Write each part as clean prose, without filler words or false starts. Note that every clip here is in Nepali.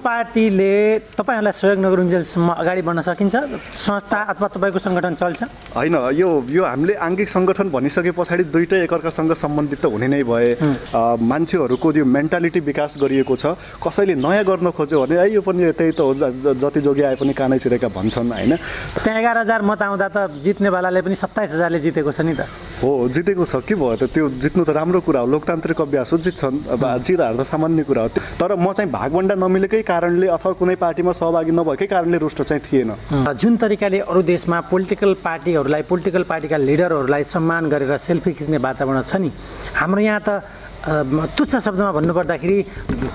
पार्टीले तपाईहरुलाई सहयोग नगरुन्जेलसम्म अगाडि बढ्न सकिन्छ? संस्था अथवा तपाईको संगठन चल्छ? हैन, यो हामीले आंगिक संगठन भनिसके पछाडी दुईटै एकअर्कासँग सम्बन्धित त हुने नै भए। मान्छेहरुको यो मेन्टालिटी विकास गरिएको छ। कसैले नयाँ गर्न खोज्यो भने यो पनि त्यही त हो, जति जोगी आए पनि कानै चिरेका भन्छन् हैन। त्यहाँ 11,000 मत आउँदा त जित्नेवालाले पनि 27,000 ले जितेको छ नि त। हो, जितेको छ, के भयो त? त्यो जित्नु त राम्रो कुरा हो, लोकतान्त्रिक अभ्यास हो, जित्छन्। अब जित हार त सामान्य कुरा हो। तर म चाहिँ भागवण्डा नमिलेकै कारणले अथवा कुनै पार्टीमा सहभागी नभएकै कारणले रुष्ट चाहिँ थिएन। जुन तरिकाले अरु देशमा पोलिटिकल पार्टीका लिडरहरूलाई सम्मान गरेर सेल्फी खिच्ने वातावरण छ नि, हाम्रो यहाँ त तुच्छ शब्दमा भन्नुपर्दाखेरि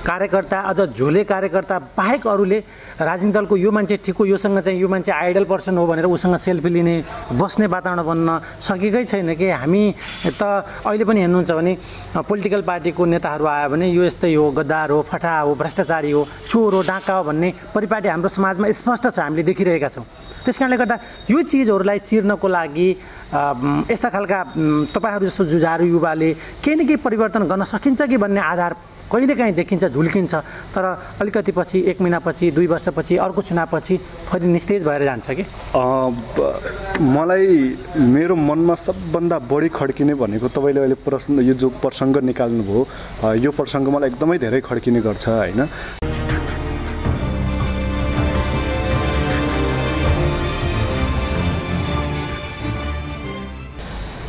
कार्यकर्ता अझ झोले कार्यकर्ता बाहेक अरूले राजनीतिक दलको यो मान्छे ठिक हो, योसँग चाहिँ यो मान्छे आइडल पर्सन हो भनेर उसँग सेल्फी लिने बस्ने वातावरण बन्न सकेकै छैन कि हामी त अहिले पनि हेर्नुहुन्छ भने पोलिटिकल पार्टीको नेताहरू आयो भने यो यस्तै हो, गद्दार हो, फटा हो, भ्रष्टाचारी हो, चोर हो, डाका हो भन्ने परिपाटी हाम्रो समाजमा स्पष्ट छ, हामीले देखिरहेका छौँ। त्यसकारणले गर्दा यो चिजहरूलाई चिर्नको लागि यस्ता खालका तपाईहरु जस्तो जुझारु युवाले केही न केही परिवर्तन गर्न सकिन्छ कि भन्ने आधार कहिलेकाहीँ देखिन्छ, झुल्किन्छ। तर अलिकति पछि, 1 महिनापछि, 2 वर्षपछि, अर्को चुनावपछि फेरि निस्तेज भएर जान्छ कि? मलाई मेरो मनमा सबभन्दा बढी खड्किने भनेको तपाईले अहिले प्रश्न, यो जो प्रसङ्ग निकाल्नुभयो, यो प्रसङ्ग मलाई एकदमै धेरै खड्किने गर्छ हैन।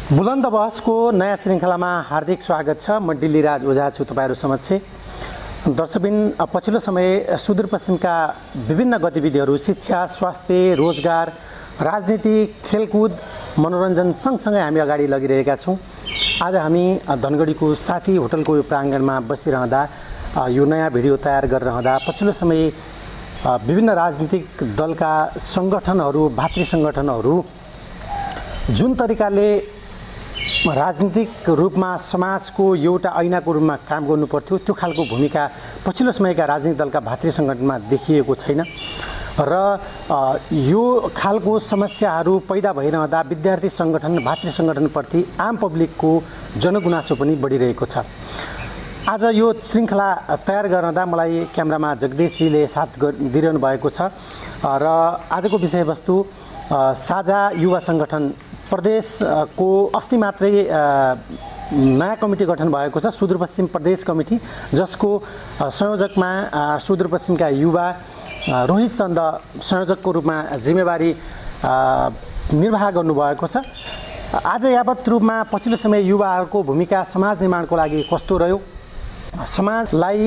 बुलन्द बहसको नयाँ श्रृङ्खलामा हार्दिक स्वागत छ। म डिल्लीराज ओझा छु तपाईहरु समक्ष। दर्शकबिन, पछिल्लो समय सुदूरपश्चिमका विभिन्न गतिविधिहरू शिक्षा, स्वास्थ्य, रोजगार, राजनीति, खेलकुद, मनोरञ्जन सँगसँगै हामी अगाडि लगिरहेका छौँ। आज हामी धनगढीको साथी होटलको यो प्राङ्गणमा बसिरहँदा यो नयाँ भिडियो तयार गरिरहँदा पछिल्लो समय विभिन्न राजनीतिक दलका सङ्गठनहरू, भातृ सङ्गठनहरू जुन तरिकाले राजनीतिक रूपमा समाजको एउटा ऐनाको रूपमा काम गर्नुपर्थ्यो, त्यो खालको भूमिका पछिल्लो समयका राजनीतिक दलका भातृ सङ्गठनमा देखिएको छैन। र यो खालको समस्याहरू पैदा भइरहँदा विद्यार्थी सङ्गठन, भातृ सङ्गठनप्रति आम पब्लिकको जनगुनासो पनि बढिरहेको छ। आज यो श्रृङ्खला तयार गर्दा मलाई क्यामेरामा जगदीशजीले साथ दिइरहनु भएको छ र आजको विषयवस्तु साझा युवा सङ्गठन प्रदेशको अस्ति मात्रै नयाँ कमिटी गठन भएको छ, सुदूरपश्चिम प्रदेश कमिटी, जसको संयोजकमा सुदूरपश्चिमका युवा रोहित चन्द संयोजकको रूपमा जिम्मेवारी निर्वाह गर्नुभएको छ। आज यावत रूपमा पछिल्लो समय युवाहरूको भूमिका समाज निर्माणको लागि कस्तो रह्यो, समाजलाई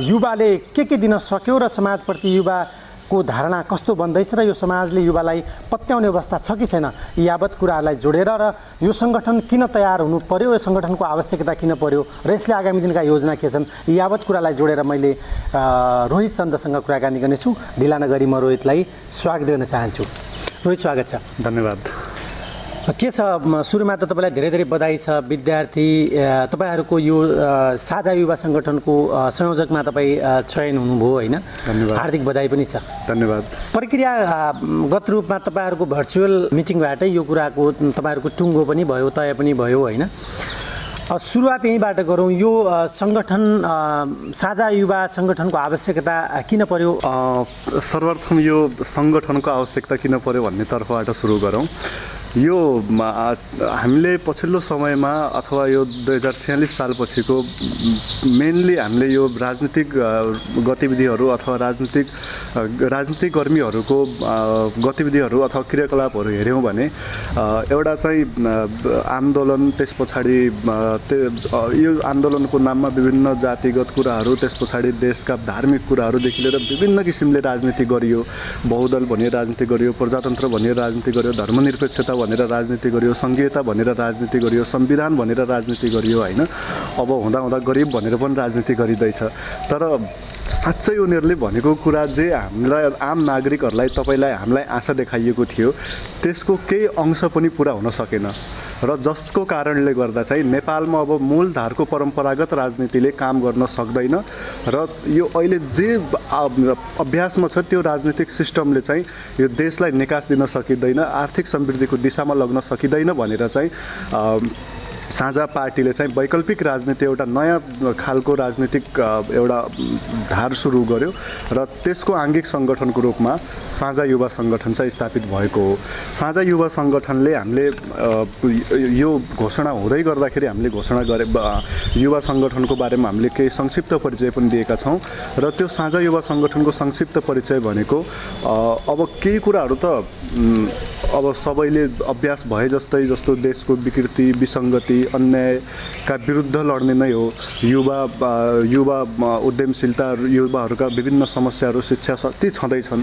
युवाले के दिन सक्यो र समाजप्रति युवाको धारणा कस्तो बन्दैछ र यो समाजले युवालाई पत्याउने अवस्था छ कि छैन, यावत कुराहरूलाई जोडेर र यो सङ्गठन किन तयार हुनु पर्यो, यो सङ्गठनको आवश्यकता किन पर्यो र यसले आगामी दिनका योजना के छन्, यावत कुरालाई जोडेर मैले रोहित चन्दसँग कुराकानी गर्नेछु। ढिला नगरी म रोहितलाई स्वागत गर्न चाहन्छु। रोहित, स्वागत छ। धन्यवाद। के छ, सुरुमा त तपाईँलाई धेरै धेरै बधाई छ। विद्यार्थी तपाईँहरूको यो साझा युवा सङ्गठनको संयोजकमा तपाईँ चयन हुनुभयो होइन? धन्यवाद। हार्दिक बधाई पनि छ। धन्यवाद। प्रक्रियागत रूपमा तपाईँहरूको भर्चुअल मिटिङबाटै यो कुराको तपाईँहरूको टुङ्गो पनि भयो, तय पनि भयो होइन? सुरुवात यहीँबाट गरौँ। यो सङ्गठन, साझा युवा सङ्गठनको आवश्यकता किन पर्यो? सर्वप्रथम यो सङ्गठनको आवश्यकता किन पर्यो भन्ने तर्फबाट सुरु गरौँ। यो हामीले पछिल्लो समयमा अथवा यो 2046 सालपछिको मेनली हामीले यो राजनीतिक गतिविधिहरू अथवा राजनीतिक कर्मीहरूको गतिविधिहरू अथवा क्रियाकलापहरू हेऱ्यौँ भने एउटा चाहिँ आन्दोलन, त्यस पछाडि यो आन्दोलनको नाममा विभिन्न जातिगत कुराहरू, त्यस पछाडि देशका धार्मिक कुराहरूदेखि लिएर विभिन्न किसिमले राजनीति गरियो। बहुदल भनेर राजनीति गरियो, प्रजातन्त्र भनेर राजनीति गरियो, धर्मनिरपेक्षता भनेर राजनीति गरियो, सङ्घीयता भनेर राजनीति गरियो, संविधान भनेर राजनीति गरियो होइन? अब हुँदा गरिब भनेर पनि राजनीति गरिँदैछ। तर साँच्चै उनीहरूले भनेको कुरा जे हामीलाई आम नागरिकहरूलाई, तपाईँलाई, हामीलाई आशा देखाइएको थियो, त्यसको केही अंश पनि पुरा हुन सकेन र जसको कारणले गर्दा चाहिँ नेपालमा अब मूलधारको परम्परागत राजनीतिले काम गर्न सक्दैन र यो अहिले जे अभ्यासमा छ त्यो राजनीतिक सिस्टमले चाहिँ यो देशलाई निकास दिन सकिँदैन, आर्थिक समृद्धिको दिशामा लग्न सकिँदैन भनेर चाहिँ साझा पार्टीले चाहिँ वैकल्पिक राजनीति एउटा नयाँ खालको राजनीतिक एउटा धार सुरु गर्यो र त्यसको आङ्गिक सङ्गठनको रूपमा साझा युवा सङ्गठन चाहिँ स्थापित भएको हो। साझा युवा सङ्गठनले हामीले यो घोषणा हुँदै गर्दाखेरि हामीले घोषणा गरे युवा सङ्गठनको बारेमा हामीले केही संक्षिप्त परिचय पनि दिएका छौँ र त्यो साझा युवा सङ्गठनको संक्षिप्त परिचय भनेको अब केही कुराहरू त अब सबैले अभ्यास भए जस्तो देशको विकृति विसङ्गति अन्यायका विरुद्ध लड्ने नै हो। युवा उद्यमशीलता युवाहरूका विभिन्न समस्याहरू शिक्षा ती छँदैछन्।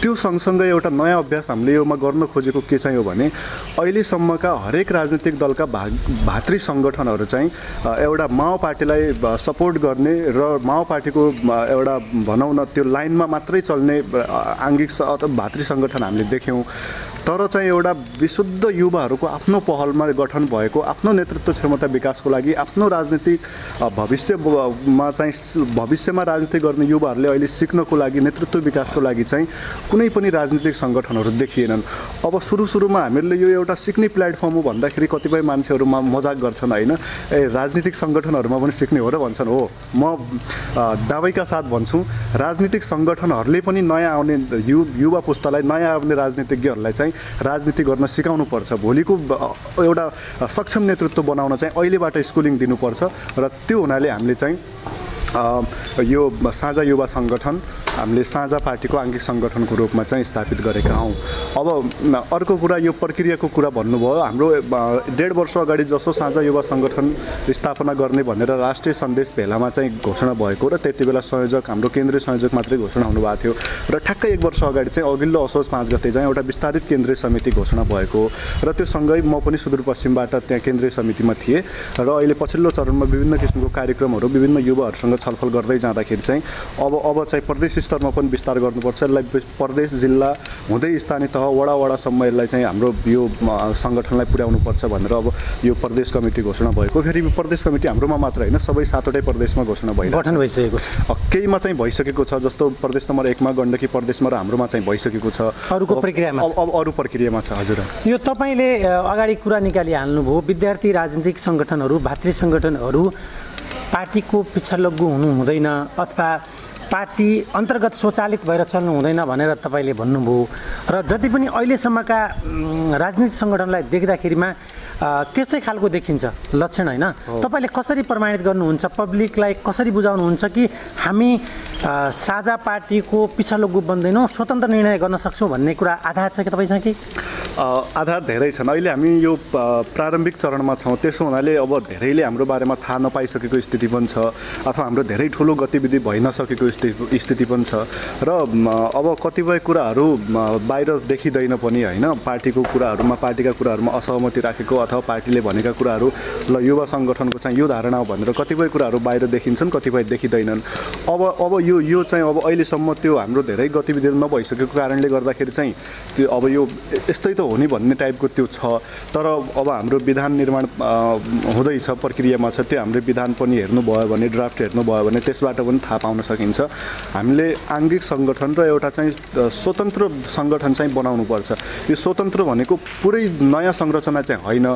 त्यो सँगसँगै एउटा नयाँ अभ्यास हामीले योमा गर्न खोजेको के चाहिँ हो भने अहिलेसम्मका हरेक राजनीतिक दलका भातृ सङ्गठनहरू चाहिँ एउटा माओ पार्टीलाई सपोर्ट गर्ने र माओ पार्टीको एउटा भनौँ न त्यो लाइनमा मात्रै चल्ने आङ्गिक अथवा भातृ सङ्गठन हामीले देख्यौँ। तर चाहिँ एउटा विशुद्ध युवाहरूको आफ्नो पहलमा गठन भएको आफ्नो नेतृत्व क्षमता विकासको लागि आफ्नो राजनीतिक भविष्यमा चाहिँ भविष्यमा राजनीति गर्ने युवाहरूले अहिले सिक्नको लागि नेतृत्व विकासको लागि चाहिँ कुनै पनि राजनीतिक सङ्गठनहरू देखिएनन्। अब सुरुमा हामीहरूले यो एउटा सिक्ने प्लेटफर्म हो भन्दाखेरि कतिपय मान्छेहरूमा मजाक गर्छन् होइन, राजनीतिक सङ्गठनहरूमा पनि सिक्ने हो र भन्छन्। हो, म दाबैका साथ भन्छु राजनीतिक सङ्गठनहरूले पनि नयाँ आउने युवा पुस्तालाई नयाँ आउने राजनीतिज्ञहरूलाई चाहिँ राजनीति गर्न सिकाउनुपर्छ। भोलिको एउटा सक्षम नेतृत्व बनाउन चाहिँ अहिलेबाट स्कुलिङ दिनुपर्छ र त्यो हुनाले हामीले चाहिँ यो साझा युवा सङ्गठन हामीले साझा पार्टीको आङ्गिक सङ्गठनको रूपमा चाहिँ स्थापित गरेका हौँ। अब अर्को कुरा यो प्रक्रियाको कुरा भन्नुभयो। हाम्रो 1.5 वर्ष अगाडि जसो साझा युवा सङ्गठन स्थापना गर्ने भनेर राष्ट्रिय सन्देश भेलामा चाहिँ घोषणा भएको र त्यति बेला संयोजक हाम्रो केन्द्रीय संयोजक मात्रै घोषणा हुनुभएको थियो र ठ्याक्कै 1 वर्ष अगाडि चाहिँ अघिल्लो असोज 5 गते चाहिँ एउटा विस्तारित केन्द्रीय समिति घोषणा भएको र त्यो सँगै म पनि सुदूरपश्चिमबाट त्यहाँ केन्द्रीय समितिमा थिएँ र अहिले पछिल्लो चरणमा विभिन्न किसिमको कार्यक्रमहरू विभिन्न युवाहरूसँग छलफल गर्दै जाँदाखेरि चाहिँ अब चाहिँ प्रदेश स्तरमा पनि विस्तार गर्नुपर्छ। यसलाई प्रदेश जिल्ला हुँदै स्थानीय तह वडासम्म यसलाई चाहिँ हाम्रो यो सङ्गठनलाई पुर्याउनुपर्छ भनेर अब यो प्रदेश कमिटी घोषणा भएको। फेरि प्रदेश कमिटी हाम्रोमा मात्र होइन सबै 7वटै प्रदेशमा घोषणा गठन भइसकेको छ। केहीमा चाहिँ भइसकेको छ, जस्तो प्रदेश नम्बर 1 मा गण्डकी प्रदेशमा र हाम्रोमा चाहिँ भइसकेको छ। अरूको प्रक्रियामा अब अरू प्रक्रियामा छ। हजुर, यो तपाईँले अगाडि कुरा निकालिहाल्नुभयो। विद्यार्थी राजनीतिक सङ्गठनहरू भातृ सङ्गठनहरू पार्टीको पिछलग्गु हुनु हुँदैन अथवा पार्टी अन्तर्गत स्वचालित भएर चल्नु हुँदैन भनेर तपाईँले भन्नुभयो र जति पनि अहिलेसम्मका राजनीतिक सङ्गठनलाई देख्दाखेरिमा त्यस्तै खालको देखिन्छ लक्षण होइन। तपाईँले कसरी प्रमाणित गर्नुहुन्छ, पब्लिकलाई कसरी बुझाउनुहुन्छ कि हामी साझा पार्टीको पिछलग्गु बन्दैनौँ, स्वतन्त्र निर्णय गर्न सक्छौँ भन्ने कुरा आधार छ कि तपाईँसँग? कि आधार धेरै छन्। अहिले हामी यो प्रारम्भिक चरणमा छौँ, त्यसो हुनाले अब धेरैले हाम्रो बारेमा थाहा नपाइसकेको स्थिति पनि छ अथवा हाम्रो धेरै ठुलो गतिविधि भइ नसकेको स्थिति पनि छ र अब कतिपय कुराहरू बाहिर देखिँदैन पनि होइन। पार्टीको कुराहरूमा पार्टीका कुराहरूमा असहमति राखेको अथवा पार्टीले भनेका कुराहरू ल युवा सङ्गठनको चाहिँ यो धारणा हो भनेर कतिपय कुराहरू बाहिर देखिन्छन्, कतिपय देखिँदैनन्। अब यो चाहिँ अब अहिलेसम्म त्यो हाम्रो धेरै गतिविधिहरू नभइसकेको कारणले गर्दाखेरि चाहिँ त्यो अब यो यस्तै त हो नि भन्ने टाइपको त्यो छ। तर अब हाम्रो विधान निर्माण हुँदैछ, प्रक्रियामा छ। त्यो हाम्रो विधान पनि हेर्नुभयो भने, ड्राफ्ट हेर्नुभयो भने त्यसबाट पनि थाहा पाउन सकिन्छ। हामीले आङ्गिक सङ्गठन र एउटा चाहिँ स्वतन्त्र सङ्गठन चाहिँ बनाउनुपर्छ। यो स्वतन्त्र भनेको पुरै नयाँ संरचना चाहिँ होइन,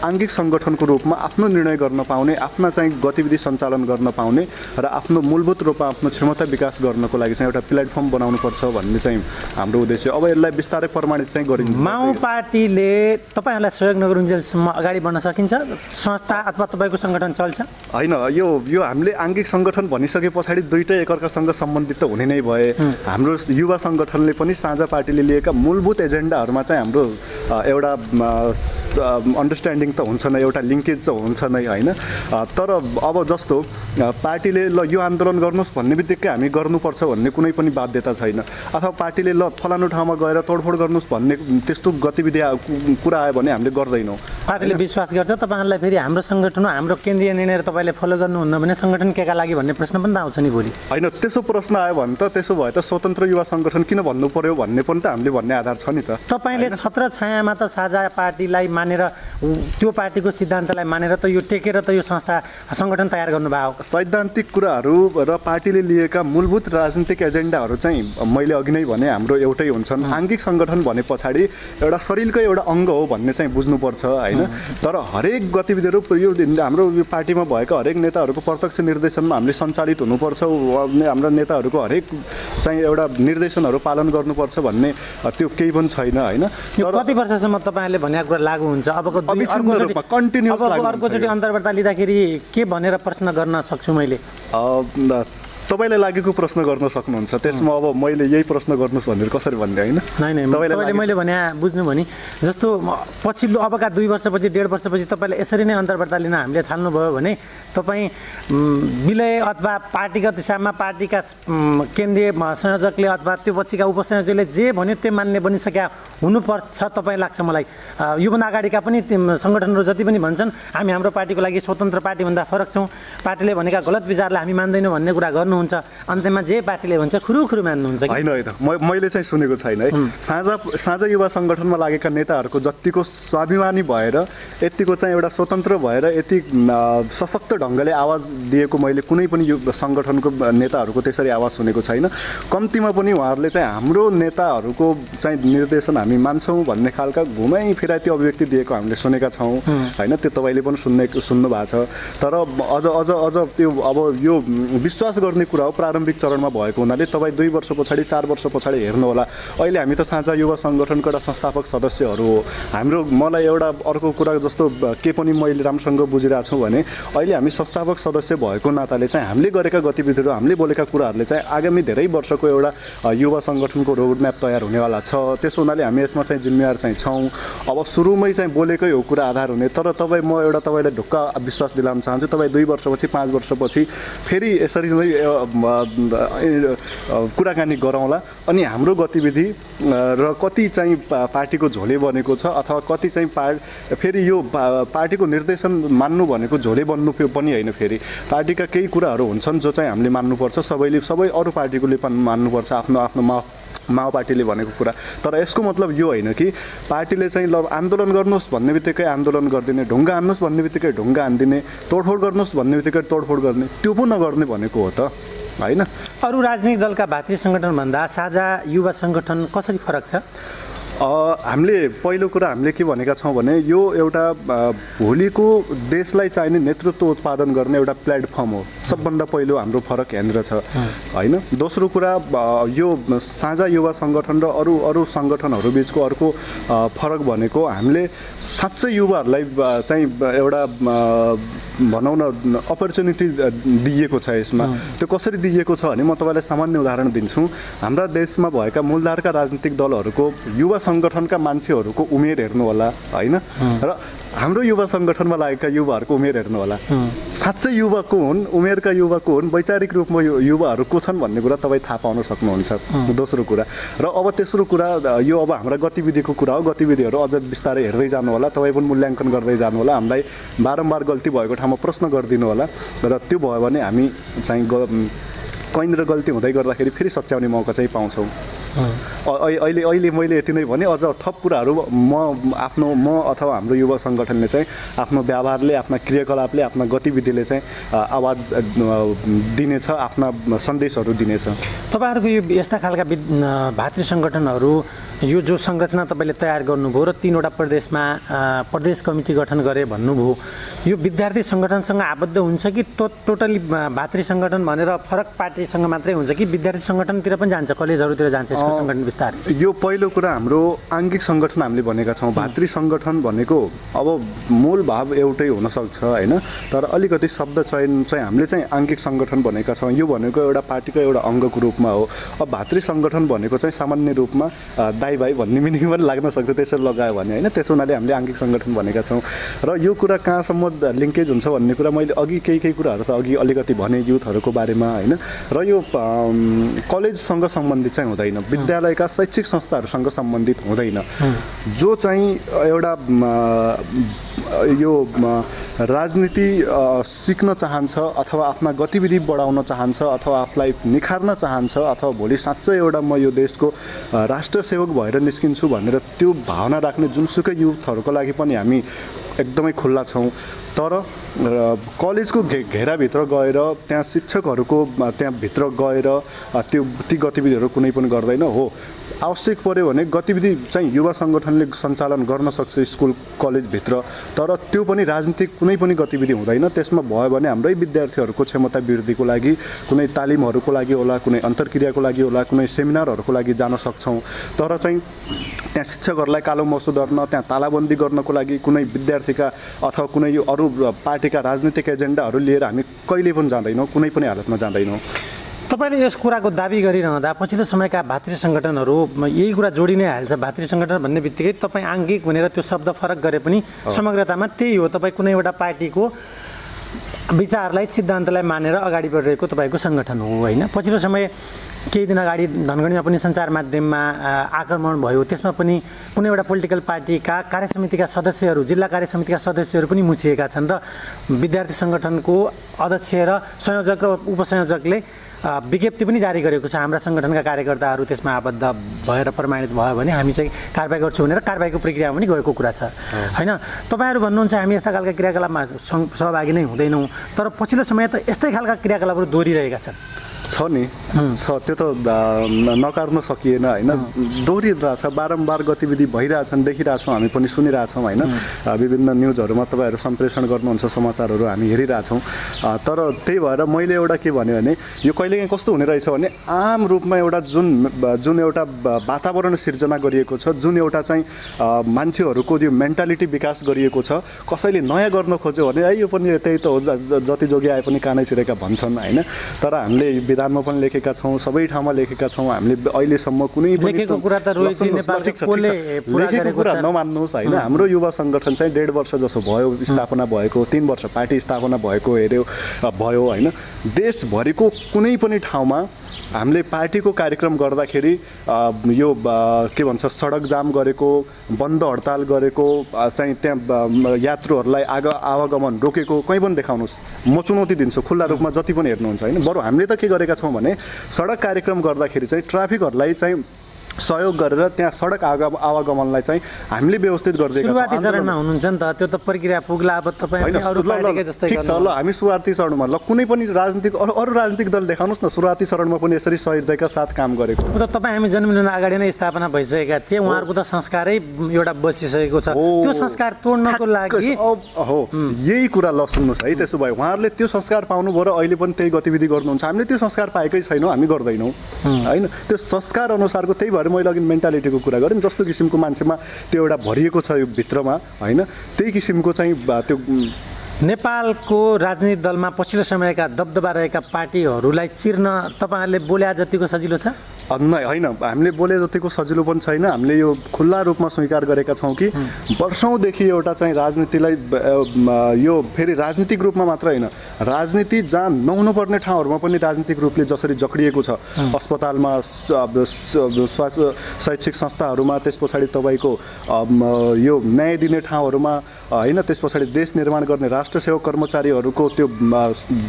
आङ्गिक सङ्गठनको रूपमा आफ्नो निर्णय गर्न पाउने, आफ्ना चाहिँ गतिविधि सञ्चालन गर्न पाउने र आफ्नो मूलभूत रूपमा आफ्नो क्षमता विकास गर्नको लागि चाहिँ एउटा प्लेटफर्म बनाउनुपर्छ भन्ने चाहिँ हाम्रो उद्देश्य। अब यसलाई बिस्तारै प्रमाणित चाहिँ गरिन्छ। माओ पार्टीले तपाईँहरूलाई सहयोग नगरुन्जेलसम्म अगाडि बढ्न सकिन्छ? संस्था अथवा तपाईँको सङ्गठन चल्छ? होइन, यो हामीले आङ्गिक सङ्गठन भनिसके पछाडि दुईटै एकअर्कासँग सम्बन्धित त हुने नै भए। हाम्रो युवा सङ्गठनले पनि साझा पार्टीले लिएका मूलभूत एजेन्डाहरूमा चाहिँ हाम्रो एउटा अन्डरस्ट्यान्डिङ त हुन्छ नै, एउटा लिङ्केज चाहिँ हुन्छ नै होइन। तर अब जस्तो पार्टीले ल यो आन्दोलन गर्नुहोस् भन्ने बित्तिकै हामी गर्नुपर्छ भन्ने कुनै पनि बाध्यता छैन, अथवा पार्टीले ल फलानु ठाउँमा गएर तोडफोड गर्नुहोस् भन्ने त्यस्तो गतिविधि कुरा आयो भने हामीले गर्दैनौँ। पार्टीले विश्वास गर्छ तपाईँहरूलाई फेरि हाम्रो सङ्गठन हो, हाम्रो केन्द्रीय निर्णय तपाईँले फलो गर्नुहुन्न भने सङ्गठन केका लागि भन्ने प्रश्न पनि त आउँछ नि भोलि? होइन, त्यसो प्रश्न आयो भने त त्यसो भए त स्वतन्त्र युवा सङ्गठन किन भन्नु पर्यो भन्ने पनि त हामीले भन्ने आधार छ नि त। तपाईँले छत्र छायामा त साझा पार्टीलाई मानेर त्यो पार्टीको सिद्धान्तलाई मानेर त यो टेकेर त यो संस्था सङ्गठन तयार गर्नुभयो। सैद्धान्तिक कुराहरू र पार्टीले लिएका मूलभूत राजनीतिक एजेन्डाहरू चाहिँ मैले अघि नै भने हाम्रो एउटै हुन्छन्। आङ्गिक सङ्गठन भने पछाडि एउटा शरीरकै एउटा अङ्ग हो भन्ने चाहिँ बुझ्नुपर्छ होइन। तर हरेक गतिविधिहरू यो हाम्रो पार्टीमा भएका हरेक नेताहरूको प्रत्यक्ष निर्देशनमा हामीले सञ्चालित हुनुपर्छ, हाम्रा नेताहरूको हरेक चाहिँ एउटा निर्देशनहरू पालन गर्नुपर्छ भन्ने त्यो केही पनि छैन होइन। कति वर्षसम्म तपाईँहरूले भनेको कुरा लागू हुन्छ? अर्कोचोटि अन्तर्वार्ता लिँदाखेरि के भनेर प्रश्न गर्न सक्छु मैले? तपाईँलाई लागेको प्रश्न गर्न सक्नुहुन्छ, त्यसमा अब मैले यही प्रश्न गर्नुहोस् भनेर कसरी भन्दै होइन। तपाईँले मैले भने बुझ्नु भने जस्तो पछिल्लो अबका 2 वर्षपछि 1.5 वर्षपछि तपाईँले यसरी नै अन्तर्वार्ता लिन हामीले थाल्नुभयो भने तपाईँ विलय अथवा पार्टीगत हिसाबमा पार्टीका केन्द्रीय संयोजकले अथवा त्यो पछिका उपसंयोजकले जे भन्यो त्यो मान्ने बनिसक्या हुनुपर्छ तपाईँ लाग्छ मलाई। योभन्दा अगाडिका पनि सङ्गठनहरू जति पनि भन्छन् हामी हाम्रो पार्टीको लागि स्वतन्त्र पार्टीभन्दा फरक छौँ, पार्टीले भनेका गलत विचारलाई हामी मान्दैनौँ भन्ने कुरा गर्नुहुन्छ, अन्त्यमा जे पार्टीले भन्छ खुरुखुरु मान्नुहुन्छ कि होइन? मैले चाहिँ सुनेको छैन है। साझा युवा सङ्गठनमा लागेका नेताहरूको जतिको स्वाभिमानी भएर यतिको चाहिँ एउटा स्वतन्त्र भएर यति सशक्त ढङ्गले आवाज दिएको मैले कुनै पनि यो सङ्गठनको नेताहरूको त्यसरी आवाज सुनेको छैन। कम्तीमा पनि उहाँहरूले चाहिँ हाम्रो नेताहरूको चाहिँ निर्देशन हामी मान्छौँ भन्ने खालका घुमाइ फिराइ त्यो अभिव्यक्ति दिएको हामीले सुनेका छौँ होइन। त्यो तपाईँले पनि सुन्नु भएको छ। तर अझ त्यो अब यो विश्वास गर्ने कुरा हो, प्रारम्भिक चरणमा भएको हुनाले तपाईँ 2 वर्ष पछाडि 4 वर्ष पछाडि हेर्नुहोला। अहिले हामी त साझा युवा सङ्गठनको एउटा संस्थापक सदस्यहरू हो। मलाई एउटा अर्को कुरा जस्तो के पनि मैले राम्रोसँग बुझिरहेको छु भने अहिले हामी संस्थापक सदस्य भएको नाताले चाहिँ हामीले गरेका गतिविधिहरू हामीले बोलेका कुराहरूले चाहिँ आगामी धेरै वर्षको एउटा युवा सङ्गठनको रोडम्याप तयार हुनेवाला छ। त्यसो हुनाले हामी यसमा चाहिँ जिम्मेवार चाहिँ छौँ। अब सुरुमै चाहिँ बोलेकै हो कुरा आधार हुने। तर म एउटा तपाईँलाई ढुक्क विश्वास दिलाउन चाहन्छु, तपाईँ 2 वर्षपछि 5 वर्षपछि फेरि यसरी नै कुराकानी गरौँला अनि हाम्रो गतिविधि र कति चाहिँ पार्टीको झोले बनेको छ अथवा कति चाहिँ फेरि यो पार्टीको निर्देशन मान्नु भनेको झोले बन्नु पनि होइन। फेरि पार्टीका केही कुराहरू हुन्छन् जो चाहिँ हामीले मान्नुपर्छ, सबै अरू पार्टीकोले पनि मान्नुपर्छ आफ्नो माओ पार्टीले भनेको कुरा। तर यसको मतलब यो होइन कि पार्टीले चाहिँ ल आन्दोलन गर्नुहोस् भन्ने बित्तिकै आन्दोलन गरिदिने, ढुङ्गा हान्नुहोस् भन्ने बित्तिकै ढुङ्गा हानिदिने, तोडफोड गर्नुहोस् भन्ने बित्तिकै तोडफोड गर्ने, त्यो पो नगर्ने भनेको हो त होइन। अरू राजनीतिक दलका भातृ सङ्गठनभन्दा साझा युवा सङ्गठन कसरी फरक छ? हामीले पहिलो कुरा हामीले के भनेका छौँ भने यो एउटा भोलिको देशलाई चाहिने नेतृत्व उत्पादन गर्ने एउटा प्लेटफर्म हो। सबभन्दा पहिलो हाम्रो फरक यहाँनिर छ होइन। दोस्रो कुरा यो साझा युवा सङ्गठन र अरू सङ्गठनहरू बिचको अर्को फरक भनेको हामीले साँच्चै युवाहरूलाई चाहिँ एउटा भनौँ न अपर्च्युनिटी दिएको छ यसमा। त्यो कसरी दिएको छ भने म तपाईँलाई सामान्य उदाहरण दिन्छु। हाम्रा देशमा भएका मूलधारका राजनीतिक दलहरूको युवा सङ्गठनका मान्छेहरूको उमेर हेर्नु होला होइन र हाम्रो युवा सङ्गठनमा लागेका युवाहरूको उमेर हेर्नु होला। साँच्चै युवा को हुन्, उमेरका युवा को हुन्, वैचारिक रूपमा युवाहरू को छन् भन्ने कुरा तपाईँ थाहा पाउन सक्नुहुन्छ। दोस्रो कुरा र अब तेस्रो कुरा यो अब हाम्रा गतिविधिको कुरा हो। गतिविधिहरू अझ बिस्तारै हेर्दै जानु होला, तपाईँ पनि मूल्याङ्कन गर्दै जानु होला, हामीलाई बारम्बार गल्ती भएको ठाउँमा प्रश्न गरिदिनु होला र त्यो भयो भने हामी चाहिँ कहीँनिर गल्ती हुँदै गर्दाखेरि फेरि सच्याउने मौका चाहिँ पाउँछौँ। अहिले मैले यति नै भने, अझ थप कुराहरू म अथवा हाम्रो युवा सङ्गठनले चाहिँ आफ्नो व्यवहारले, आफ्ना क्रियाकलापले, आफ्ना गतिविधिले चाहिँ आवाज दिनेछ, आफ्ना सन्देशहरू दिनेछ। तपाईँहरूको यो यस्ता खालका भातृ सङ्गठनहरू यो जो संरचना तपाईँले तयार गर्नुभयो र 3वटा प्रदेशमा प्रदेश कमिटी गठन गरे भन्नुभयो, यो विद्यार्थी सङ्गठनसँग आबद्ध हुन्छ कि टोटली भातृ सङ्गठन भनेर फरक पार्टीसँग मात्रै हुन्छ कि विद्यार्थी सङ्गठनतिर पनि जान्छ, कलेजहरूतिर जान्छ यसको सङ्गठन विस्तार? यो पहिलो कुरा हाम्रो आङ्गिक सङ्गठन हामीले भनेका छौँ। भातृ सङ्गठन भनेको अब मूल भाव एउटै हुनसक्छ होइन, तर अलिकति शब्द चयन चाहिँ हामीले चाहिँ आङ्गिक सङ्गठन भनेका छौँ। यो भनेको एउटा पार्टीको एउटा अङ्गको रूपमा हो। अब भातृ सङ्गठन भनेको चाहिँ सामान्य रूपमा दाइ भाइ भन्ने मिनिङ पनि लाग्न सक्छ त्यसरी लगायो भने होइन। त्यसो हुनाले हामीले आङ्गिक सङ्गठन भनेका छौँ। र यो कुरा कहाँसम्म लिङ्केज हुन्छ भन्ने कुरा मैले अघि केही कुराहरू त अघि अलिकति भने युथहरूको बारेमा होइन। र यो कलेजसँग सम्बन्धित चाहिँ हुँदैन, विद्यालयका शैक्षिक संस्थाहरूसँग सम्बन्धित हुँदैन। जो चाहिँ एउटा यो राजनीति सिक्न चाहन्छ अथवा आफ्ना गतिविधि बढाउन चाहन्छ अथवा आफूलाई निखार्न चाहन्छ अथवा भोलि साँच्चै एउटा म यो देशको राष्ट्र सेवक भएर निस्किन्छु भनेर त्यो भावना राख्ने जुनसुकै युथहरूको लागि पनि हामी एकदमै खुल्ला छौँ। तर कलेजको घेराभित्र गएर त्यहाँ शिक्षकहरूको त्यहाँभित्र गएर ती गतिविधिहरू कुनै पनि गर्दैन हो। आवश्यक पर्यो भने गतिविधि चाहिँ युवा सङ्गठनले सञ्चालन गर्न सक्छ स्कुल कलेजभित्र, तर त्यो पनि राजनीतिक कुनै पनि गतिविधि हुँदैन। त्यसमा भयो भने हाम्रै विद्यार्थीहरूको क्षमता वृद्धिको लागि कुनै तालिमहरूको लागि होला, कुनै अन्तर्क्रियाको लागि होला, कुनै सेमिनारहरूको लागि जान सक्छौँ। तर चाहिँ त्यहाँ शिक्षकहरूलाई कालो मसो गर्न, त्यहाँ तालाबन्दी गर्नको लागि कुनै विद्यार्थीका अथवा कुनै अरू पार्टीका राजनीतिक एजेन्डाहरू लिएर हामी कहिले पनि जाँदैनौँ, कुनै पनि हालतमा जाँदैनौँ। तपाईँले यस कुराको दाबी गरिरहँदा पछिल्लो समयका भातृ सङ्गठनहरू यही कुरा जोडि नै हाल्छ। भातृ सङ्गठन भन्ने बित्तिकै तपाईँ आङ्गिक भनेर त्यो शब्द फरक गरे पनि समग्रतामा त्यही हो। तपाईँ कुनै एउटा पार्टीको विचारलाई, सिद्धान्तलाई मानेर अगाडि बढिरहेको तपाईँको सङ्गठन हो होइन। पछिल्लो समय केही दिन अगाडि धनगढीमा पनि सञ्चार माध्यममा आक्रमण भयो। त्यसमा पनि कुनै एउटा पोलिटिकल पार्टीका कार्यसमितिका सदस्यहरू, जिल्ला कार्यसमितिका सदस्यहरू पनि मुछिएका छन् र विद्यार्थी सङ्गठनको अध्यक्ष र संयोजक र उपसंयोजकले विज्ञप्ति पनि जारी गरेको छ। हाम्रा सङ्गठनका कार्यकर्ताहरू त्यसमा आबद्ध भएर प्रमाणित भयो भने हामी चाहिँ कारबाही गर्छौँ भनेर कारबाहीको प्रक्रिया पनि गएको कुरा छ होइन। तपाईँहरू भन्नुहुन्छ हामी यस्ता खालका क्रियाकलापमा सहभागी नै हुँदैनौँ, तर पछिल्लो समय त यस्तै खालका क्रियाकलापहरू दोहोरिरहेका छन्। छ नि, छ, त्यो त नकार्न सकिएन होइन। दोहोरिरहेछ, बारम्बार गतिविधि भइरहेछन्, देखिरहेछौँ, हामी पनि सुनिरहेछौँ होइन। विभिन्न न्युजहरूमा तपाईँहरू सम्प्रेषण गर्नुहुन्छ, समाचारहरू हामी हेरिरहेछौँ। तर त्यही भएर मैले एउटा के भन्यो भने यो कहिलेकाहीँ कस्तो हुने रहेछ भने आम रूपमा एउटा जुन एउटा वातावरण सिर्जना गरिएको छ, जुन एउटा चाहिँ मान्छेहरूको त्यो मेन्टालिटी विकास गरिएको छ, कसैले नयाँ गर्न खोज्यो भने यो पनि त्यही त हो, जति जोगी आए पनि कानै चिरेका भन्छन् होइन। तर हामीले विधानमा पनि लेखेका छौँ, सबै ठाउँमा लेखेका छौँ। हामीले अहिलेसम्म कुनै पनि लेखेको कुरा त लेखेको कुरा नमान्नुहोस् होइन। हाम्रो युवा सङ्गठन चाहिँ 1.5 वर्ष जसो भयो स्थापना भएको, 3 वर्ष पार्टी स्थापना भएको भयो होइन। देशभरिको कुनै पनि ठाउँमा हामीले पार्टीको कार्यक्रम गर्दाखेरि यो के भन्छ सडक जाम गरेको, बन्द हडताल गरेको, चाहिँ त्यहाँ यात्रुहरूलाई आवागमन रोकेको कहीँ पनि देखाउनुहोस्, म चुनौती दिन्छु खुल्ला रूपमा जति पनि हेर्नुहुन्छ होइन। बरु हामीले त के गरेका छौँ भने सडक कार्यक्रम गर्दाखेरि चाहिँ ट्राफिकहरूलाई चाहिँ सहयोग गरेर त्यहाँ सडक आवागमनलाई चाहिँ हामीले व्यवस्थित गरिदिएका छौँ। सुरुवाती चरणमा हुनुहुन्छ नि त, त्यो त प्रक्रिया पुग्ला। अब तपाईँ अरू पार्टीकै जस्तै ठिक छ, ल हामी सुरुवाती चरणमा ल कुनै पनि अरू राजनीतिक दल देखाउनुहोस् न सुरुवाती चरणमा पनि यसरी सहृदयका साथ काम गरेको। त तपाईँ हामी जन्मिनुभन्दा अगाडि नै स्थापना भइसकेका थिए, उहाँहरूको त संस्कारै एउटा बसिसकेको छ। त्यो संस्कार तोड्नको लागि हो यही कुरा ल सुन्नुहोस् है। त्यसो भए उहाँहरूले त्यो संस्कार पाउनुभयो र अहिले पनि त्यही गतिविधि गर्नुहुन्छ। हामीले त्यो संस्कार पाएकै छैनौँ, हामी गर्दैनौँ होइन। त्यो संस्कार अनुसारको त्यही भएर मैले अघि मेन्टालिटीको कुरा गरेँ, जस्तो किसिमको मान्छेमा त्यो एउटा भरिएको छ यो भित्रमा होइन, त्यही किसिमको चाहिँ त्यो नेपालको राजनीतिक दलमा पछिल्लो समयका दबदबा रहेका पार्टीहरूलाई चिर्न तपाईँहरूले बोले जतिको सजिलो छ? होइन, हामीले बोले जतिको सजिलो पनि छैन। हामीले यो खुल्ला रूपमा स्वीकार गरेका छौँ कि वर्षौँदेखि एउटा चाहिँ राजनीतिलाई यो फेरि राजनीतिक रूपमा मात्र होइन, राजनीति जहाँ नहुनुपर्ने ठाउँहरूमा पनि राजनीतिक रूपले जसरी जक्डिएको छ, अस्पतालमा, शैक्षिक संस्थाहरूमा, त्यस पछाडि तपाईँको यो न्याय दिने ठाउँहरूमा होइन, त्यस पछाडि देश निर्माण गर्ने राष्ट्र सेवक कर्मचारीहरूको त्यो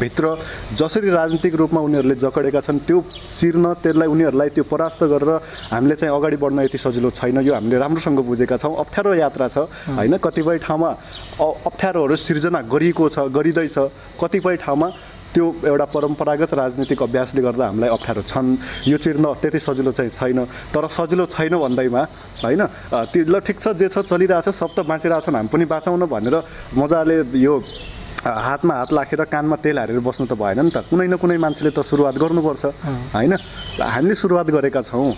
भित्र जसरी राजनीतिक रूपमा उनीहरूले जकडेका छन्, त्यो चिर्न, त्यसलाई उनीहरूलाई त्यो परास्त गरेर हामीले चाहिँ अगाडि बढ्न यति सजिलो छैन। यो हामीले राम्रोसँग बुझेका छौँ। अप्ठ्यारो यात्रा छ होइन, कतिपय ठाउँमा अप्ठ्यारोहरू सिर्जना गरिँदैछ, कतिपय ठाउँमा त्यो एउटा परम्परागत राजनीतिक अभ्यासले गर्दा हामीलाई अप्ठ्यारो छन्। यो चिर्न त्यति सजिलो चाहिँ छैन। तर सजिलो छैन भन्दैमा होइन, त्यो ल ठिक छ, जे छ चलिरहेछ, सब त बाँचिरहेछन्, हामी पनि बाँचाउन भनेर मजाले यो हातमा हात लाखेर कानमा तेल हालेर बस्नु त भएन नि त। कुनै न कुनै मान्छेले त सुरुवात गर्नुपर्छ होइन। हामीले सुरुवात गरेका छौँ,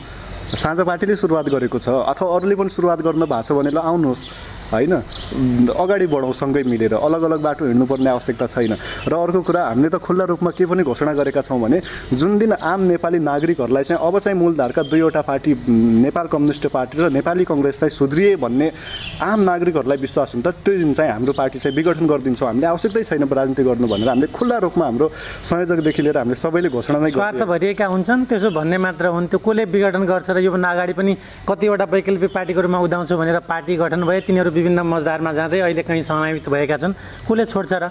साझा पार्टीले सुरुवात गरेको छ, अथवा अरूले पनि सुरुवात गर्नु भएको छ भने ल आउनुहोस् होइन, अगाडि बढौँ सँगै मिलेर। अलग अलग बाटो हिँड्नुपर्ने आवश्यकता छैन। र अर्को कुरा, हामीले त खुल्ला रूपमा के पनि घोषणा गरेका छौँ भने जुन दिन आम नेपाली नागरिकहरूलाई चाहिँ अब चाहिँ मूलधारका दुईवटा पार्टी, नेपाल कम्युनिस्ट पार्टी र नेपाली कङ्ग्रेस चाहिँ सुध्रिए भन्ने आम नागरिकहरूलाई विश्वास हुन्छ, त्यो दिन चाहिँ हाम्रो पार्टी चाहिँ विघटन गरिदिन्छौँ, हामीले आवश्यकतै छैन राजनीति गर्नु भनेर हामीले खुल्ला रूपमा हाम्रो संयोजकदेखि लिएर हामीले सबैले घोषणा नै स्वार्थ भरिएका हुन्छन् त्यसो भन्ने मात्र हुन्। त्यो कसले विघटन गर्छ र योभन्दा अगाडि पनि कतिवटा वैकल्पिक पार्टीको रूपमा उदाउँछु भनेर पार्टी गठन भए, तिनीहरू विभिन्न मजदारमा जाँदै अहिले कहीँ समावित भएका छन्। कसले छोड्छ र?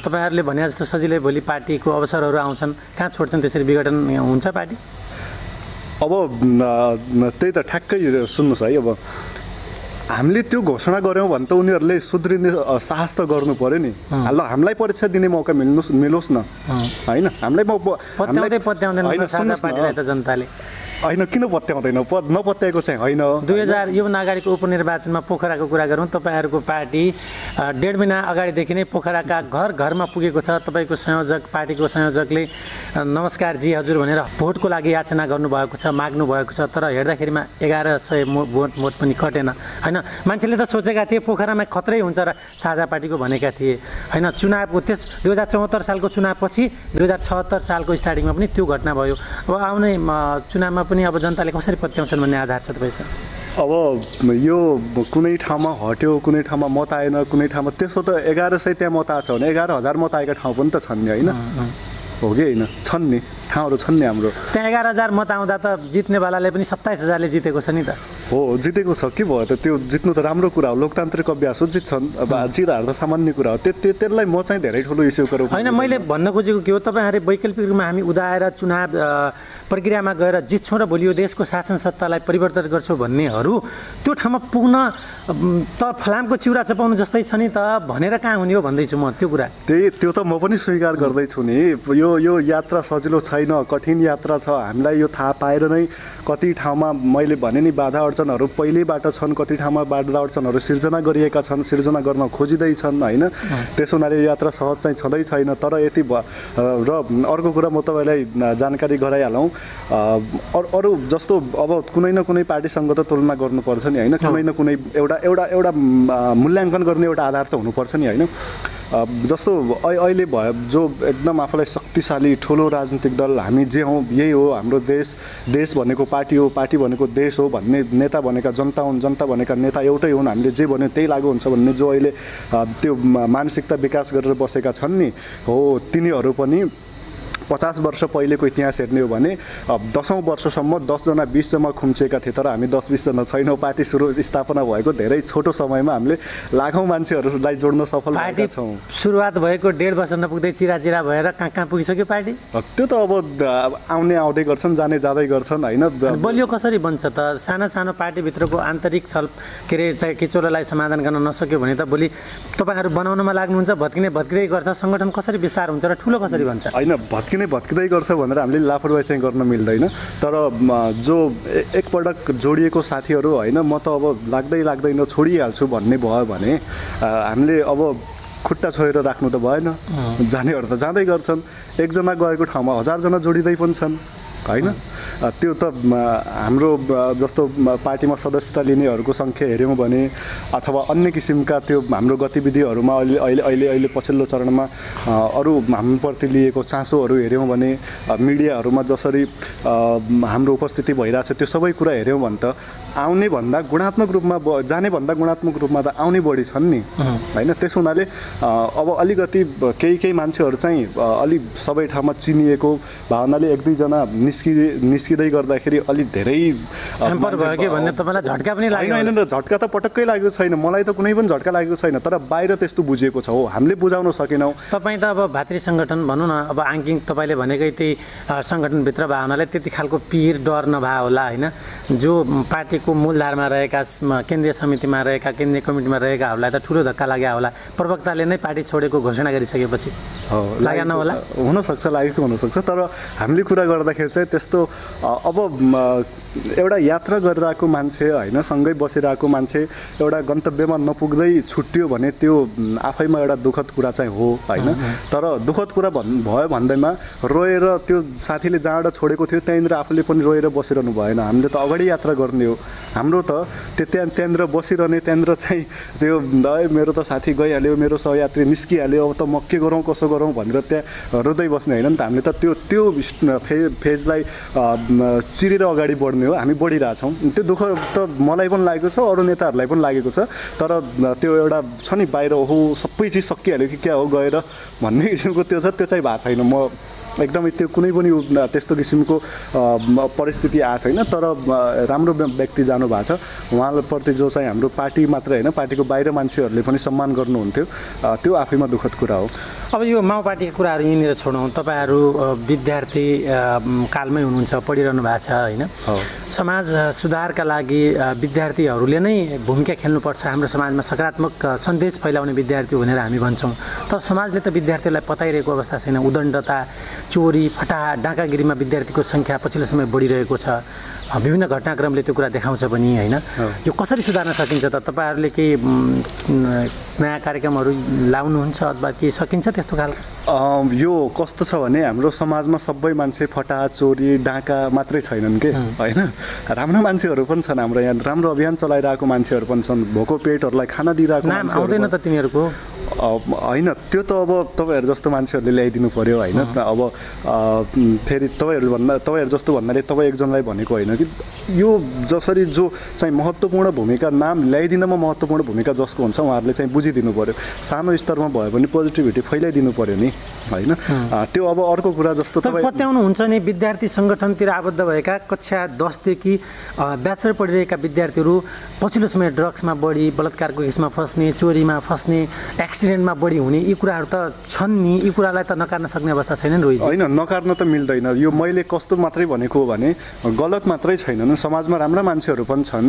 तपाईँहरूले भने जस्तो सजिलै भोलि पार्टीको अवसरहरू आउँछन्, कहाँ छोड्छन्? त्यसरी विघटन हुन्छ पार्टी? अब त्यही त ठ्याक्कै सुन्नुहोस् है, अब हामीले त्यो घोषणा गऱ्यौँ भने त उनीहरूले सुध्रिने साहस त गर्नु पर्यो नि। ल हामीलाई परीक्षा दिने मौका मिलोस् न होइन। हामीलाई पत्याउँदैन साझा पार्टीलाई त जनताले होइन किन पत्याउँदैन? नपत्याएको चाहिँ होइन। 2000 योभन्दा अगाडिको उपनिर्वाचनमा पोखराको कुरा गरौँ, तपाईँहरूको पार्टी 1.5 महिना अगाडिदेखि नै पोखराका घर घरमा पुगेको छ। तपाईँको संयोजक पार्टीको संयोजकले नमस्कार जी हजुर भनेर भोटको लागि याचना गर्नुभएको छ, माग्नु भएको छ। तर हेर्दाखेरिमा 1100 भोट पनि कटेन होइन। मान्छेले त सोचेका थिए पोखरामा खत्रै हुन्छ र साझा पार्टीको भनेका थिए होइन। चुनावको त्यस 2074 सालको चुनावपछि 2076 सालको स्टार्टिङमा पनि त्यो घटना भयो। अब आउने चुनावमा पनि अब जनताले कसरी पत्याउँछन् भन्ने आधार छ तपाईँसँग? अब यो कुनै ठाउँमा हट्यो, कुनै ठाउँमा मत आएन, कुनै ठाउँमा त्यसो त 1100 त्यहाँ मत आएको छ भने 11,000 मत आएका ठाउँ पनि त छन् नि होइन? हो कि होइन? छन् नि ठाउँहरू छन् नि हाम्रो। त्यहाँ 11,000 मत आउँदा त जित्नेवालाले पनि 27,000ले जितेको छ नि त। हो जितेको छ, के भयो त? त्यो जित्नु त राम्रो कुरा हो, लोकतान्त्रिक अभ्यास हो, जित्छन्। अब जित हार त सामान्य कुरा हो। त्यसलाई म चाहिँ धेरै ठुलो इस्यु गरौँ होइन। मैले भन्न खोजेको के हो, तपाईँहरू वैकल्पिक रूपमा हामी उदाएर चुनाव प्रक्रियामा गएर जित्छौँ र भोलि यो देशको शासन सत्तालाई परिवर्तन गर्छौँ भन्नेहरू त्यो ठाउँमा पुग्न त फलामको चिउरा चपाउनु जस्तै छ नि त भनेर कहाँ हुने हो भन्दैछु म त्यो कुरा। त्यो त म पनि स्वीकार गर्दैछु नि। यो यात्रा सजिलो छैन, कठिन यात्रा छ। हामीलाई यो थाहा पाएर नै कति ठाउँमा मैले भने नि बाधा अडचनहरू पहिल्यैबाट छन्, कति ठाउँमा बाधा अडचनहरू सिर्जना गरिएका छन्, सिर्जना गर्न खोजिँदैछन् होइन। त्यसो हुनाले यात्रा सहज चाहिँ छँदै छैन। तर यति र अर्को कुरा म तपाईँलाई जानकारी गराइहालौँ, अरू जस्तो अब कुनै न कुनै पार्टीसँग त तुलना गर्नुपर्छ नि होइन। कुनै न कुनै एउटा मूल्याङ्कन गर्ने एउटा आधार त हुनुपर्छ नि होइन। जस्तो अहिले भयो जो एकदम आफूलाई शक्तिशाली ठुलो राजनीतिक दल, हामी जे हौँ यही हो, हाम्रो देश भनेको पार्टी हो, पार्टी भनेको देश हो भन्ने नेता भनेका जनता हुन्, जनता भनेका नेता एउटै हुन्, हामीले जे भन्यो त्यही लागु हुन्छ भन्ने जो अहिले त्यो मानसिकता विकास गरेर बसेका छन् नि, हो तिनीहरू पनि 50 वर्ष पहिलेको इतिहास हेर्ने हो भने 10औं वर्षसम्म 10 जना 20 जना खुम्चिएका थिए। तर हामी 10-20 जना छैनौँ। पार्टी स्थापना भएको धेरै छोटो समयमा हामीले लाखौँ मान्छेहरूलाई जोड्न सफल भएका छौँ। सुरुवात भएको 1.5 वर्ष नपुग्दै चिराचिरा भएर कहाँ पुगिसक्यो पार्टी? त्यो त अब आउँदै गर्छन्, जाँदै गर्छन् होइन। बलियो कसरी बन्छ त? सानो पार्टीभित्रको आन्तरिक के अरे चाहिँ किचोलोलाई समाधान गर्न नसक्यो भने त भोलि तपाईँहरू बनाउनमा लाग्नुहुन्छ, भत्किँदै गर्छ, सङ्गठन कसरी विस्तार हुन्छ र ठुलो कसरी बन्छ? होइन भत्किँदै गर्छ भनेर हामीले लापरवाही चाहिँ गर्न मिल्दैन। तर जो एकपटक जोडिएको साथीहरू होइन, म त अब लाग्दैन छोडिहाल्छु भन्ने भयो भने हामीले अब खुट्टा छोएर राख्नु त भएन। जानेहरू त जाँदै गर्छन्। एकजना गएको ठाउँमा 1000 जना जोडिँदै पनि छन् होइन। त्यो त हाम्रो जस्तो पार्टीमा सदस्यता लिनेहरूको सङ्ख्या हेऱ्यौँ भने अथवा अन्य किसिमका त्यो हाम्रो गतिविधिहरूमा अहिले पछिल्लो चरणमा अरू हामीप्रति लिएको चासोहरू हेऱ्यौँ भने, मिडियाहरूमा जसरी हाम्रो उपस्थिति भइरहेछ त्यो सबै कुरा हेऱ्यौँ भने त आउने भन्दा गुणात्मक रूपमा जाने भन्दा गुणात्मक रूपमा त आउने बढी छन् नि होइन। त्यसो हुनाले अब अलिकति केही मान्छेहरू चाहिँ अलि सबै ठाउँमा चिनिएको भावनाले 1-2 जना निस्किँदै गर्दाखेरि अलि धेरै भयो कि भन्ने तपाईँलाई झट्का पनि लाग्यो? होइन, झट्का त पटक्कै लागेको छैन, मलाई त कुनै पनि झट्का लागेको छैन। तर बाहिर त्यस्तो बुझिएको छ, हो हामीले बुझाउन सकेनौँ। तपाईँ त अब भातृ सङ्गठन भनौँ न, अब आङ्किङ तपाईँले भनेकै त्यही सङ्गठनभित्र भावनाले त्यति खालको पिर डर नभए होला होइन। जो पार्टीको मूलधारमा रहेका, केन्द्रीय समितिमा रहेका, केन्द्रीय कमिटीमा रहेकाहरूलाई त ठुलो धक्का लाग्यो होला। प्रवक्ताले नै पार्टी छोडेको घोषणा गरिसकेपछि लागेन होला? हुनसक्छ, लागेको हुनसक्छ। तर हामीले कुरा गर्दाखेरि चाहिँ त्यस्तो अब एउटा यात्रा गरिरहेको मान्छे होइन, सँगै बसिरहेको मान्छे एउटा गन्तव्यमा नपुग्दै छुट्टियो भने त्यो आफैमा एउटा दुःखद कुरा चाहिँ हो होइन। तर दुःखद कुरा भयो भन्दैमा रोएर त्यो साथीले जहाँबाट छोडेको थियो त्यहीँनिर आफूले पनि रोएर बसिरहनु भएन। हामीले त अगाडि यात्रा गर्ने हो। हाम्रो त त्यहाँनिर बसिरहने, त्यहाँनिर चाहिँ त्यो मेरो त साथी गइहाल्यो, मेरो सहयात्री निस्किहाल्यो, अब त म के गरौँ कसो गरौँ भनेर त्यहाँ रुँदै बस्ने होइन नि त। हामीले त त्यो फेजलाई चिरेर अगाडि बढ्ने हो। हामी बढिरहेछौँ। त्यो दुःख त मलाई पनि लागेको छ, अरू नेताहरूलाई पनि लागेको छ। तर त्यो एउटा छ नि बाहिर हो सबै चिज सकिहाल्यो कि क्या हो गएर भन्ने किसिमको त्यो छ, त्यो चाहिँ भएको छैन। म एकदमै त्यो कुनै पनि त्यस्तो किसिमको परिस्थिति आएको छैन। तर राम्रो व्यक्ति जानु भएको छ, उहाँप्रति जो चाहिँ हाम्रो पार्टी मात्रै होइन पार्टीको बाहिर मान्छेहरूले पनि सम्मान गर्नुहुन्थ्यो, त्यो आफैमा दुःखद कुरा हो। अब यो माओवादीका कुराहरू यहीँनिर छोडौँ। तपाईँहरू विद्यार्थी कालमै हुनुहुन्छ, पढिरहनु भएको छ होइन? समाज सुधारका लागि विद्यार्थीहरूले नै भूमिका खेल्नुपर्छ, हाम्रो समाजमा सकारात्मक सन्देश फैलाउने विद्यार्थी भनेर हामी भन्छौँ। तर समाजले त विद्यार्थीहरूलाई पताइरहेको अवस्था छैन। उदण्डता, चोरी, फटाहा, डाकागिरीमा विद्यार्थीको सङ्ख्या पछिल्लो समय बढिरहेको छ। विभिन्न घटनाक्रमले त्यो कुरा देखाउँछ पनि होइन? यो कसरी सुधार्न सकिन्छ त? तपाईँहरूले केही नयाँ कार्यक्रमहरू लाउनुहुन्छ अथवा के सकिन्छ त्यस्तो खालको? यो कस्तो छ भने हाम्रो समाजमा सबै मान्छे फटाहा, चोरी, डाका मात्रै छैनन् के होइन? राम्रो मान्छेहरू पनि छन्। हाम्रो यहाँ राम्रो अभियान चलाइरहेको मान्छेहरू पनि छन्। भोको पेटहरूलाई खाना दिइरहेको नाम आउँदैन त तिमीहरूको? होइन, त्यो त अब तपाईँहरू जस्तो मान्छेहरूले ल्याइदिनु पर्यो होइन? अब फेरि तपाईँहरू जस्तो भन्नाले तपाईँ एकजनालाई भनेको होइन कि यो जसरी जो चाहिँ महत्त्वपूर्ण भूमिका नाम ल्याइदिनमा महत्त्वपूर्ण भूमिका जसको हुन्छ उहाँहरूले चाहिँ बुझिदिनु पर्यो। सानो स्तरमा भयो भने पोजिटिभिटी फैलाइदिनु पर्यो नि होइन? त्यो अब अर्को कुरा जस्तो तपाईँ पत्याउनुहुन्छ नि विद्यार्थी सङ्गठनतिर आबद्ध भएका कक्षा 10 देखि ब्याचलर पढिरहेका विद्यार्थीहरू पछिल्लो समय ड्रग्समा बढी, बलात्कारको केसमा फस्ने, चोरीमा फस्ने, एक्सिडेन्टमा बढी हुने यी कुराहरू त छन् नि। यी कुरालाई त नकार्न सक्ने अवस्था छैन नि रोहित? होइन, नकार्न त मिल्दैन। यो मैले कस्तो मात्रै भनेको हो भने गलत मात्रै छैनन्, समाजमा राम्रा मान्छेहरू पनि छन्।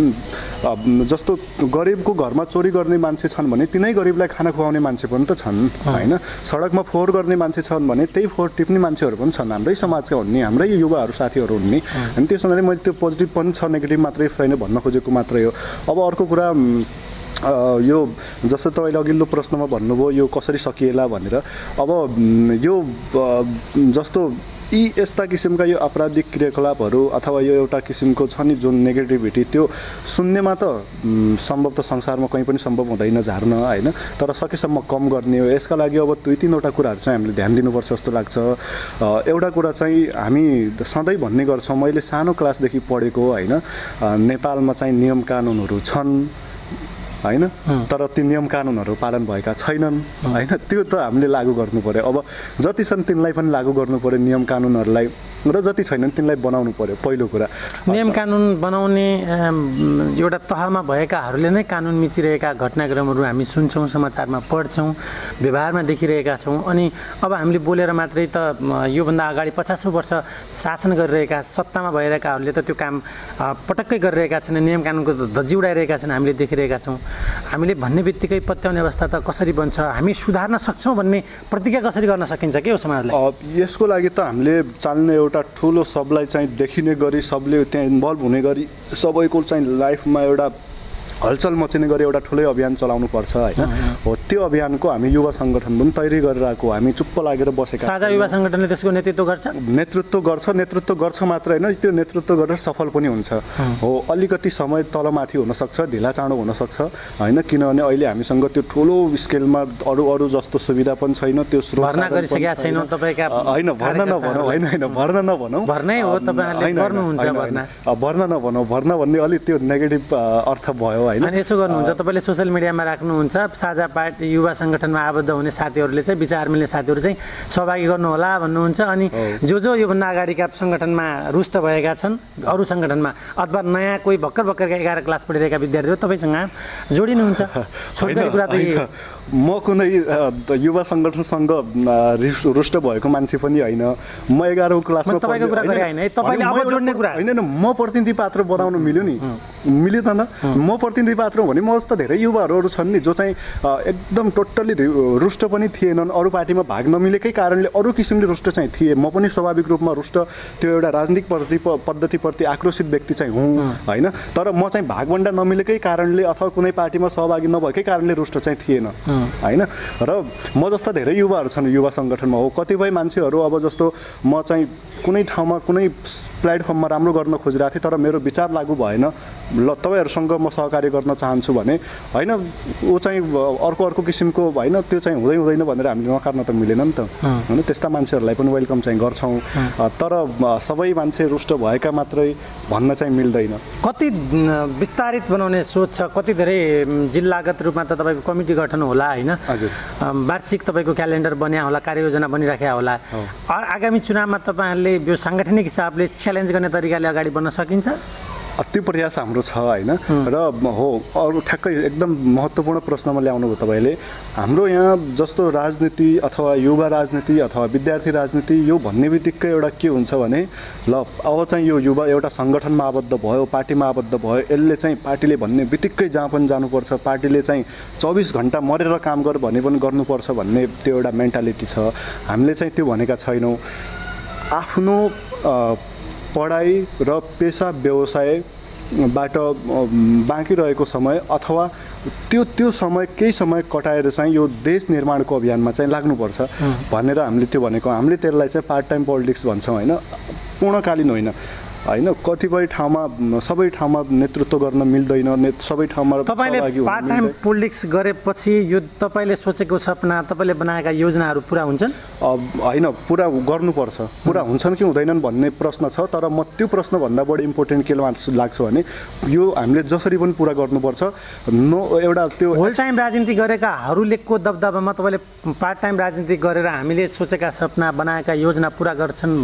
जस्तो गरिबको घरमा चोरी गर्ने मान्छे छन् भने तिनै गरिबलाई खाना खुवाउने मान्छे पनि त छन् होइन? सडकमा फोहोर गर्ने मान्छे छन् भने त्यही फोहोर टिप्ने मान्छेहरू पनि छन्। हाम्रै समाजका हुन् नि, हाम्रै युवाहरू साथीहरू हुन् नि। अनि त्यस हुनाले मैले त्यो पोजिटिभ पनि छ, नेगेटिभ मात्रै छैन भन्न खोजेको मात्रै हो। अब अर्को कुरा यो जस्तो तपाईँले अघिल्लो प्रश्नमा भन्नुभयो यो कसरी सकिएला भनेर। अब यो जस्तो यस्ता किसिमका यो आपराधिक क्रियाकलापहरू अथवा यो एउटा किसिमको छ नि जुन नेगेटिभिटी, त्यो सुन्नेमा त सम्भव त संसारमा कहीँ पनि सम्भव हुँदैन झार्न होइन? तर सकेसम्म कम गर्ने हो। यसका लागि अब 2-3वटा कुराहरू चाहिँ हामीले ध्यान दिनुपर्छ जस्तो लाग्छ। एउटा कुरा चाहिँ हामी सधैँ भन्ने गर्छौँ, मैले सानो क्लासदेखि पढेको होइन, नेपालमा चाहिँ नियम कानुनहरू छन् होइन? तर ती नियम कानुनहरू पालन भएका छैनन् होइन? त्यो त हामीले लागू गर्नु पर्यो। अब जति छन् तिनलाई पनि लागू गर्नु पर्यो नियम कानुनहरूलाई, र जति छैनन् तिनलाई बनाउनु पर्यो। पहिलो कुरा नियम कानुन बनाउने एउटा तहमा भएकाहरूले नै कानुन मिचिरहेका घटनाक्रमहरू हामी सुन्छौँ, समाचारमा पढ्छौँ, व्यवहारमा देखिरहेका छौँ। अनि अब हामीले बोलेर मात्रै त योभन्दा अगाडि 50 वर्ष शासन गरिरहेका सत्तामा भइरहेकाहरूले त त्यो काम पटक्कै गरिरहेका छैनन्। नियम कानुनको धज्जी उडाइरहेका छन्, हामीले देखिरहेका छौँ। हामीले भन्ने बित्तिकै पत्याउने अवस्था त कसरी बन्छ? हामी सुधार्न सक्छौँ भन्ने प्रतिज्ञा कसरी गर्न सकिन्छ के हो समाजलाई? यसको लागि त हामीले चाल्ने एउटा ठुलो सबलाई चाहिँ देखिने गरी, सबले त्यहाँ इन्भल्भ हुने गरी, सबैको चाहिँ लाइफमा एउटा हलचल मचिने गरी एउटा ठुलै अभियान चलाउनुपर्छ होइन? हो, त्यो अभियानको हामी युवा सङ्गठन पनि तयारी गरिरहेको, हामी चुप्प लागेर बसेका। साझा युवा सङ्गठनले त्यसको नेतृत्व गर्छ? नेतृत्व गर्छ मात्र होइन, त्यो नेतृत्व गरेर सफल पनि हुन्छ। हो, अलिकति समय तलमाथि हुनसक्छ, ढिला चाँडो हुनसक्छ होइन? किनभने अहिले हामीसँग त्यो ठुलो स्केलमा अरू जस्तो सुविधा पनि छैन। त्यो भर्ना गरिसकेका छैनौँ तपाईँका? होइन, भर्ना नभनौँ, भर्नै हो तपाईँहरूले गर्नुहुन्छ। भर्ना नभनौँ, भर्ना भन्ने अलिक त्यो नेगेटिभ अर्थ भयो। अनि यसो गर्नुहुन्छ, तपाईँले सोसियल मिडियामा राख्नुहुन्छ, साझा पार्टी युवा सङ्गठनमा आबद्ध हुने साथीहरूले चाहिँ, विचार मिल्ने साथीहरू चाहिँ सहभागी गर्नुहोला भन्नुहुन्छ। अनि जो योभन्दा अगाडिका सङ्गठनमा रुष्ट भएका छन्, अरू सङ्गठनमा अथवा नयाँ कोही भर्खरका 11 क्लास पढिरहेका विद्यार्थीहरू तपाईँसँग जोडिनुहुन्छ? छोटकरी कुरा त म कुनै युवा सङ्गठनसँग रुष्ट भएको मान्छे पनि होइन। म 11औँ क्लासमा तपाईँको कुरा गरे होइन, तपाईँले अब जोड्ने कुरा होइन। म प्रतिनिधि पात्र बनाउनु मिल्यो नि, मिल्यो त न? म प्रतिनिधि पात्र भने म जस्तो धेरै युवाहरू छन् नि जो चाहिँ एकदम टोटल्ली रुष्ट पनि थिएनन्, अरू पार्टीमा भाग नमिलेकै कारणले अरू किसिमले रुष्ट चाहिँ थिए। म पनि स्वाभाविक रूपमा रुष्ट, त्यो एउटा राजनीतिक पद्धतिप्रति आक्रोशित व्यक्ति चाहिँ हुँ होइन? तर म चाहिँ भागभन्डा नमिलेकै कारणले अथवा कुनै पार्टीमा सहभागी नभएकै कारणले रुष्ट चाहिँ थिएन होइन? र म जस्ता धेरै युवाहरू छन् युवा सङ्गठनमा। हो, कतिपय मान्छेहरू अब जस्तो म चाहिँ कुनै ठाउँमा कुनै प्लेटफर्ममा राम्रो गर्न खोजिरहेको थिएँ, तर मेरो विचार लागू भएन, ल तपाईँहरूसँग म सहकार्य गर्न चाहन्छु भने होइन, ऊ चाहिँ अर्को किसिमको होइन, त्यो चाहिँ हुँदैन भनेर हामीले नकार्न त मिलेन नि त होइन? त्यस्ता मान्छेहरूलाई पनि वेलकम चाहिँ गर्छौँ, तर सबै मान्छे रुष्ट भएका मात्रै भन्न चाहिँ मिल्दैन। कति विस्तारित बनाउने सोच छ? कति धेरै जिल्लागत रूपमा त तपाईँको कमिटी गठन होला होइन? वार्षिक तपाईँको क्यालेन्डर बन्या होला, कार्ययोजना बनिराखेको होला। आगामी चुनावमा तपाईँहरूले यो साङ्गठनिक हिसाबले च्यालेन्ज गर्ने तरिकाले अगाडि बढ्न सकिन्छ? त्यो प्रयास हाम्रो छ होइन। र हो अरू ठ्याक्कै एकदम महत्त्वपूर्ण प्रश्नमा ल्याउनु भयो तपाईँले। हाम्रो यहाँ जस्तो राजनीति अथवा युवा राजनीति अथवा विद्यार्थी राजनीति यो भन्ने बित्तिकै एउटा के हुन्छ भने ल अब चाहिँ यो युवा एउटा सङ्गठनमा आबद्ध भयो, पार्टीमा आबद्ध भयो, यसले चाहिँ पार्टीले भन्ने बित्तिकै जहाँ पनि जानुपर्छ, पार्टीले चाहिँ 24 घन्टा मरेर काम गर भने पनि गर्नुपर्छ भन्ने त्यो एउटा मेन्टालिटी छ। हामीले चाहिँ त्यो भनेका छैनौँ। आफ्नो पढाइ र पेसा व्यवसायबाट बाँकी रहेको समय अथवा त्यो समय केही समय कटाएर चाहिँ यो देश निर्माणको अभियानमा चाहिँ लाग्नुपर्छ भनेर हामीले त्यो भनेको। हामीले त्यसलाई चाहिँ पार्ट टाइम पोलिटिक्स भन्छौँ होइन, पूर्णकालीन होइन होइन। कतिपय ठाउँमा सबै ठाउँमा नेतृत्व गर्न मिल्दैन, सबै ठाउँमा तपाईँले पार्ट टाइम पोलिटिक्स गरेपछि यो तपाईँले सोचेको सपना, तपाईँले बनाएका योजनाहरू पुरा हुन्छन्? होइन, पुरा गर्नुपर्छ। पुरा हुन्छन् कि हुँदैनन् भन्ने प्रश्न छ, तर म त्यो प्रश्नभन्दा बढी इम्पोर्टेन्ट के लाग्छ भने यो हामीले जसरी पनि पुरा गर्नुपर्छ। एउटा त्यो होल टाइम राजनीति गरेकाहरूले को दबदबामा तपाईँले पार्ट टाइम राजनीति गरेर हामीले सोचेका सपना बनाएका योजना पुरा गर्छौँ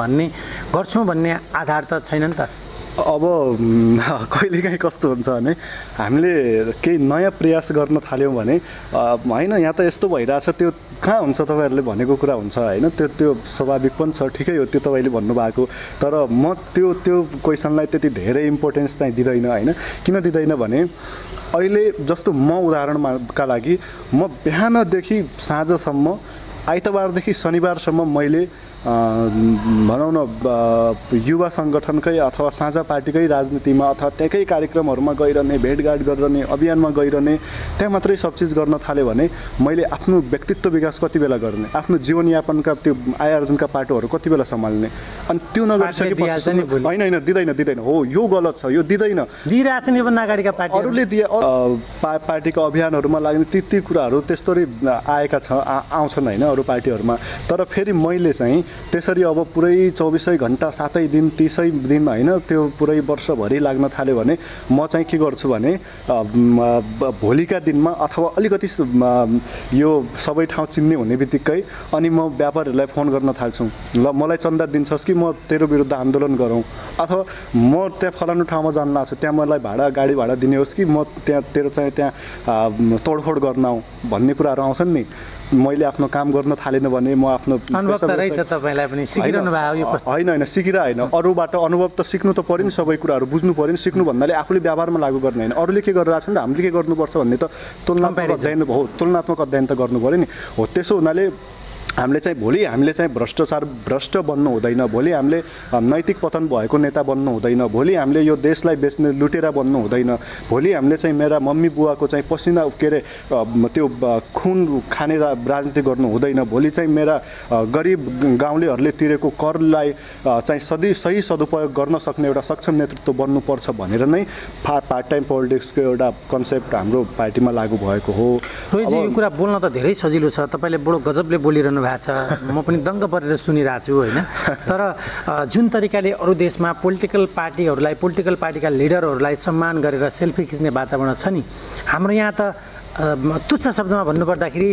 भन्ने आधार त छैन नि त। अब कहिलेकाहीँ कस्तो हुन्छ भने हामीले केही नयाँ प्रयास गर्न थाल्यौँ भने होइन यहाँ त यस्तो भइरहेछ, त्यो कहाँ हुन्छ तपाईँहरूले भनेको कुरा हुन्छ होइन। त्यो स्वाभाविक पनि छ, ठिकै हो त्यो तपाईँले भन्नुभएको। तर म त्यो क्वेसनलाई त्यति धेरै इम्पोर्टेन्स चाहिँ दिँदैन होइन। किन दिँदैन भने अहिले जस्तो म उदाहरणका लागि म बिहानदेखि साँझसम्म, आइतबारदेखि शनिबारसम्म मैले भनौँ न युवा सङ्गठनकै अथवा साझा पार्टीकै राजनीतिमा अथवा त्यहीँकै कार्यक्रमहरूमा गइरहने, भेटघाट गरिरहने, अभियानमा गइरहने, त्यहाँ मात्रै सब चिज गर्न थाल्यो भने मैले आफ्नो व्यक्तित्व विकास कति बेला गर्ने, आफ्नो जीवनयापनका त्यो आय आर्जनका पाटोहरू कति बेला सम्हाल्ने। अनि त्यो नगरिसकेपछि होइन दिँदैन हो, यो गलत छ, यो दिँदैन। दिइरहेछ नि अगाडिका पार्टी अरूले दिए पार्टीको अभियानहरूमा लाग्ने ती कुराहरू त्यस्तरी आएका आउँछन् होइन अरू पार्टीहरूमा। तर फेरि मैले चाहिँ त्यसरी अब पुरै 24 घन्टा 7 दिन 30 दिन होइन त्यो पुरै वर्षभरि लाग्न थाल्यो भने म चाहिँ के गर्छु भने भोलिका दिनमा अथवा अलिकति यो सबै ठाउँ चिन्ने हुने बित्तिकै अनि म व्यापारीहरूलाई फोन गर्न थाल्छु, ल मलाई चन्दा दिन्छस् कि म तेरो विरुद्ध आन्दोलन गरौँ, अथवा म त्यहाँ फलानु ठाउँमा जान लाग्छु त्यहाँ मलाई गाडी भाडा दिने होस् कि म त्यहाँ तेरो चाहिँ त्यहाँ तोडफोड गर्न आउँ भन्ने कुराहरू आउँछन् नि। मैले आफ्नो काम गर्न थालेन भने म आफ्नो अनुभव त रहेछ तपाईँलाई पनि, सिकिरहनु भयो? होइन सिकिरा होइन, अरूबाट अनुभव त सिक्नु त पर्यो नि, सबै कुराहरू बुझ्नु पर्यो नि। सिक्नु भन्नाले आफूले व्यापारमा लागू गर्ने होइन, अरूले के गरिरहेछन् र हामीले के गर्नुपर्छ भन्ने त तुलनात्मक अध्ययन त गर्नु पर्यो नि। हो त्यसो हुनाले हामीले चाहिँ भ्रष्ट बन्नु हुँदैन, भोलि हामीले नैतिक पतन भएको नेता बन्नु हुँदैन, भोलि हामीले यो देशलाई बेच्ने लुटेरा बन्नु हुँदैन, भोलि हामीले चाहिँ मेरा मम्मी बुवाको चाहिँ पसिना के अरे त्यो खुन खाने राजनीति गर्नु हुँदैन, भोलि चाहिँ मेरा गरिब गाउँलेहरूले तिरेको करलाई चाहिँ सही सदुपयोग गर्न सक्ने एउटा सक्षम नेतृत्व बन्नुपर्छ भनेर नै पार्ट टाइम पोलिटिक्सको एउटा कन्सेप्ट हाम्रो पार्टीमा लागू भएको हो। रोहितजी, यो कुरा बोल्न त धेरै सजिलो छ, तपाईँले बडो गजबले बोलिरहनु भएको छ, म पनि दङ्ग परेर सुनिरहेको छु होइन। तर जुन तरिकाले अरू देशमा पोलिटिकल पार्टीका लिडरहरूलाई सम्मान गरेर सेल्फी खिच्ने वातावरण छ नि, हाम्रो यहाँ त तुच्छ शब्दमा भन्नुपर्दाखेरि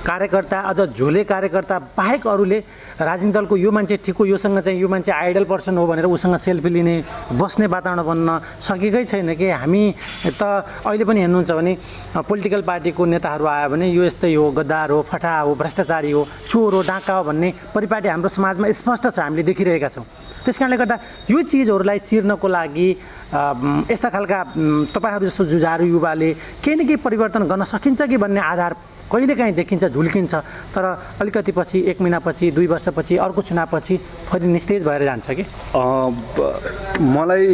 कार्यकर्ता अझ झोले कार्यकर्ता बाहेक अरूले राजनीतिक दलको यो मान्छे ठिक हो, योसँग चाहिँ यो मान्छे आइडल पर्सन हो भनेर उसँग सेल्फी लिने बस्ने वातावरण बन्न सकेकै छैन कि। हामी त अहिले पनि हेर्नुहुन्छ भने पोलिटिकल पार्टीको नेताहरू आयो भने यो यस्तै हो, गद्दार हो, फटा हो, भ्रष्टाचारी हो, चोर हो, डाका हो भन्ने परिपाटी हाम्रो समाजमा स्पष्ट छ, हामीले देखिरहेका छौँ। त्यस कारणले गर्दा यो चिजहरूलाई चिर्नको लागि यस्ता खालका तपाईँहरू जस्तो जुझारु युवाले केही न केही परिवर्तन गर्न सकिन्छ कि भन्ने आधार कहिलेकाहीँ देखिन्छ, झुल्किन्छ। तर अलिकति पछि 1 महिनापछि 2 वर्षपछि अर्को चुनावपछि फेरि निस्तेज भएर जान्छ कि। मलाई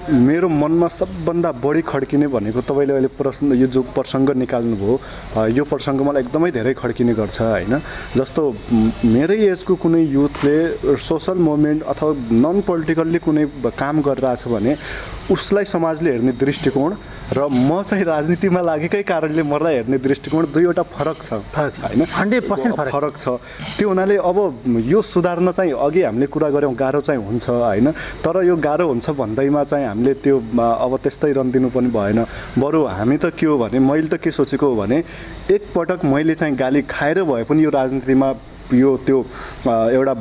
मेरो मनमा सबभन्दा बढी खड्किने भनेको तपाईँले अहिले प्रश्न यो जो प्रसङ्ग निकाल्नुभयो, यो प्रसङ्ग मलाई एकदमै धेरै खड्किने गर्छ होइन। जस्तो मेरै एजको कुनै युथले सोसल मुभमेन्ट अथवा नन पोलिटिकल्ली कुनै काम गरिरहेछ भने उसलाई समाजले हेर्ने दृष्टिकोण र म चाहिँ राजनीतिमा लागेकै कारणले मलाई हेर्ने दृष्टिकोण दुईवटा फरक छ होइन, 100% फरक छ। त्यो हुनाले अब यो सुधार्न चाहिँ अघि हामीले कुरा गऱ्यौँ गाह्रो चाहिँ हुन्छ होइन, तर यो गाह्रो हुन्छ भन्दैमा चाहिँ हामीले त्यो अब त्यस्तै रन्दिनु पनि भएन। बरु हामी त के हो भने मैले त के सोचेको हो भने एकपटक मैले चाहिँ गाली खाएर भए पनि यो राजनीतिमा यो त्यो एउटा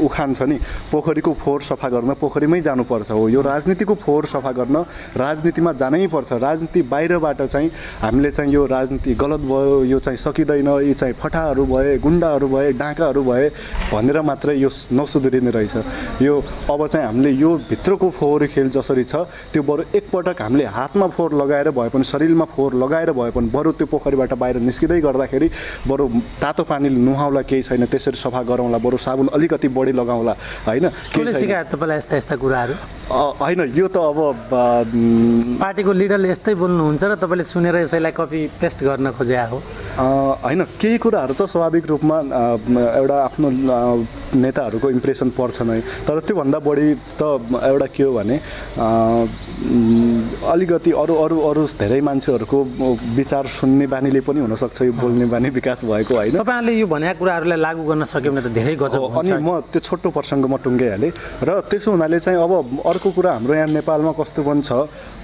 उखान छ नि, पोखरीको फोहोर सफा गर्न पोखरीमै जानुपर्छ हो। यो राजनीतिको फोहोर सफा गर्न राजनीतिमा जानै पर्छ। राजनीति बाहिरबाट चाहिँ हामीले चाहिँ यो राजनीति गलत भयो, यो चाहिँ सकिँदैन, यी चाहिँ फटाहरू भए, गुन्डाहरू भए, डाकाहरू भए भनेर मात्रै यो नसुध्रिने रहेछ। यो अब चाहिँ हामीले यो भित्रको फोहोर खेल जसरी छ त्यो बरु एकपटक हामीले हातमा फोहोर लगाएर भए पनि, शरीरमा फोहोर लगाएर भए पनि बरु त्यो पोखरीबाट बाहिर निस्किँदै गर्दाखेरि बरु तातो पानीले नुहाउला, केही छैन, त्यसरी सफा गरौँला, बरु साबुन अलिकति बढी लगाउँला, होइन? कसले सिकायो तपाईँलाई यस्ता यस्ता कुराहरू? होइन, यो त अब पार्टीको लिडरले यस्तै बोल्नुहुन्छ र तपाईँले सुनेर यसैलाई कपी पेस्ट गर्न खोजे हो? होइन, केही कुराहरू त स्वाभाविक रूपमा एउटा आफ्नो नेताहरूको इम्प्रेसन पर्छ नै, तर त्योभन्दा बढी त एउटा के हो भने अलिकति अरू अरू अरू धेरै मान्छेहरूको विचार सुन्ने बानीले पनि हुनसक्छ यो बोल्ने बानी विकास भएको, होइन? तपाईँले यो भनेका कुराहरूलाई लागू गर्न सक्यो भने त धेरै गजब हुन्छ। अनि म त्यो छोटो प्रसङ्ग म टुङ्गाइहालेँ र त्यसो हुनाले चाहिँ अब अर्को कुरा हाम्रो यहाँ नेपालमा कस्तो पनि छ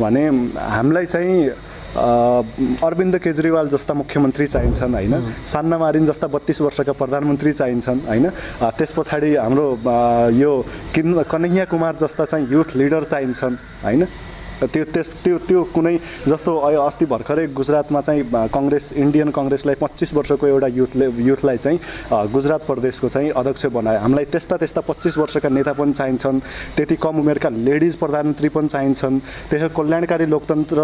भने हामीलाई चाहिँ अरविन्द केजरीवाल जस्ता मुख्यमन्त्री चाहिन्छन्, होइन? सान्ना मारिन जस्ता 32 वर्षका प्रधानमन्त्री चाहिन्छन्, होइन? त्यस पछाडि हाम्रो यो कन्हैया कुमार जस्ता चाहिँ युथ लिडर चाहिन्छन्, होइन? त्यो कुनै जस्तो अस्ति भर्खरै गुजरातमा चाहिँ काङ्ग्रेस, इन्डियन काङ्ग्रेसलाई 25 वर्षको एउटा युथलाई चाहिँ गुजरात प्रदेशको चाहिँ अध्यक्ष बनायो। हामीलाई त्यस्ता 25 वर्षका नेता पनि चाहिन्छन्, त्यति कम उमेरका लेडिज प्रधानमन्त्री पनि चाहिन्छन्, त्यसै कल्याणकारी लोकतन्त्र,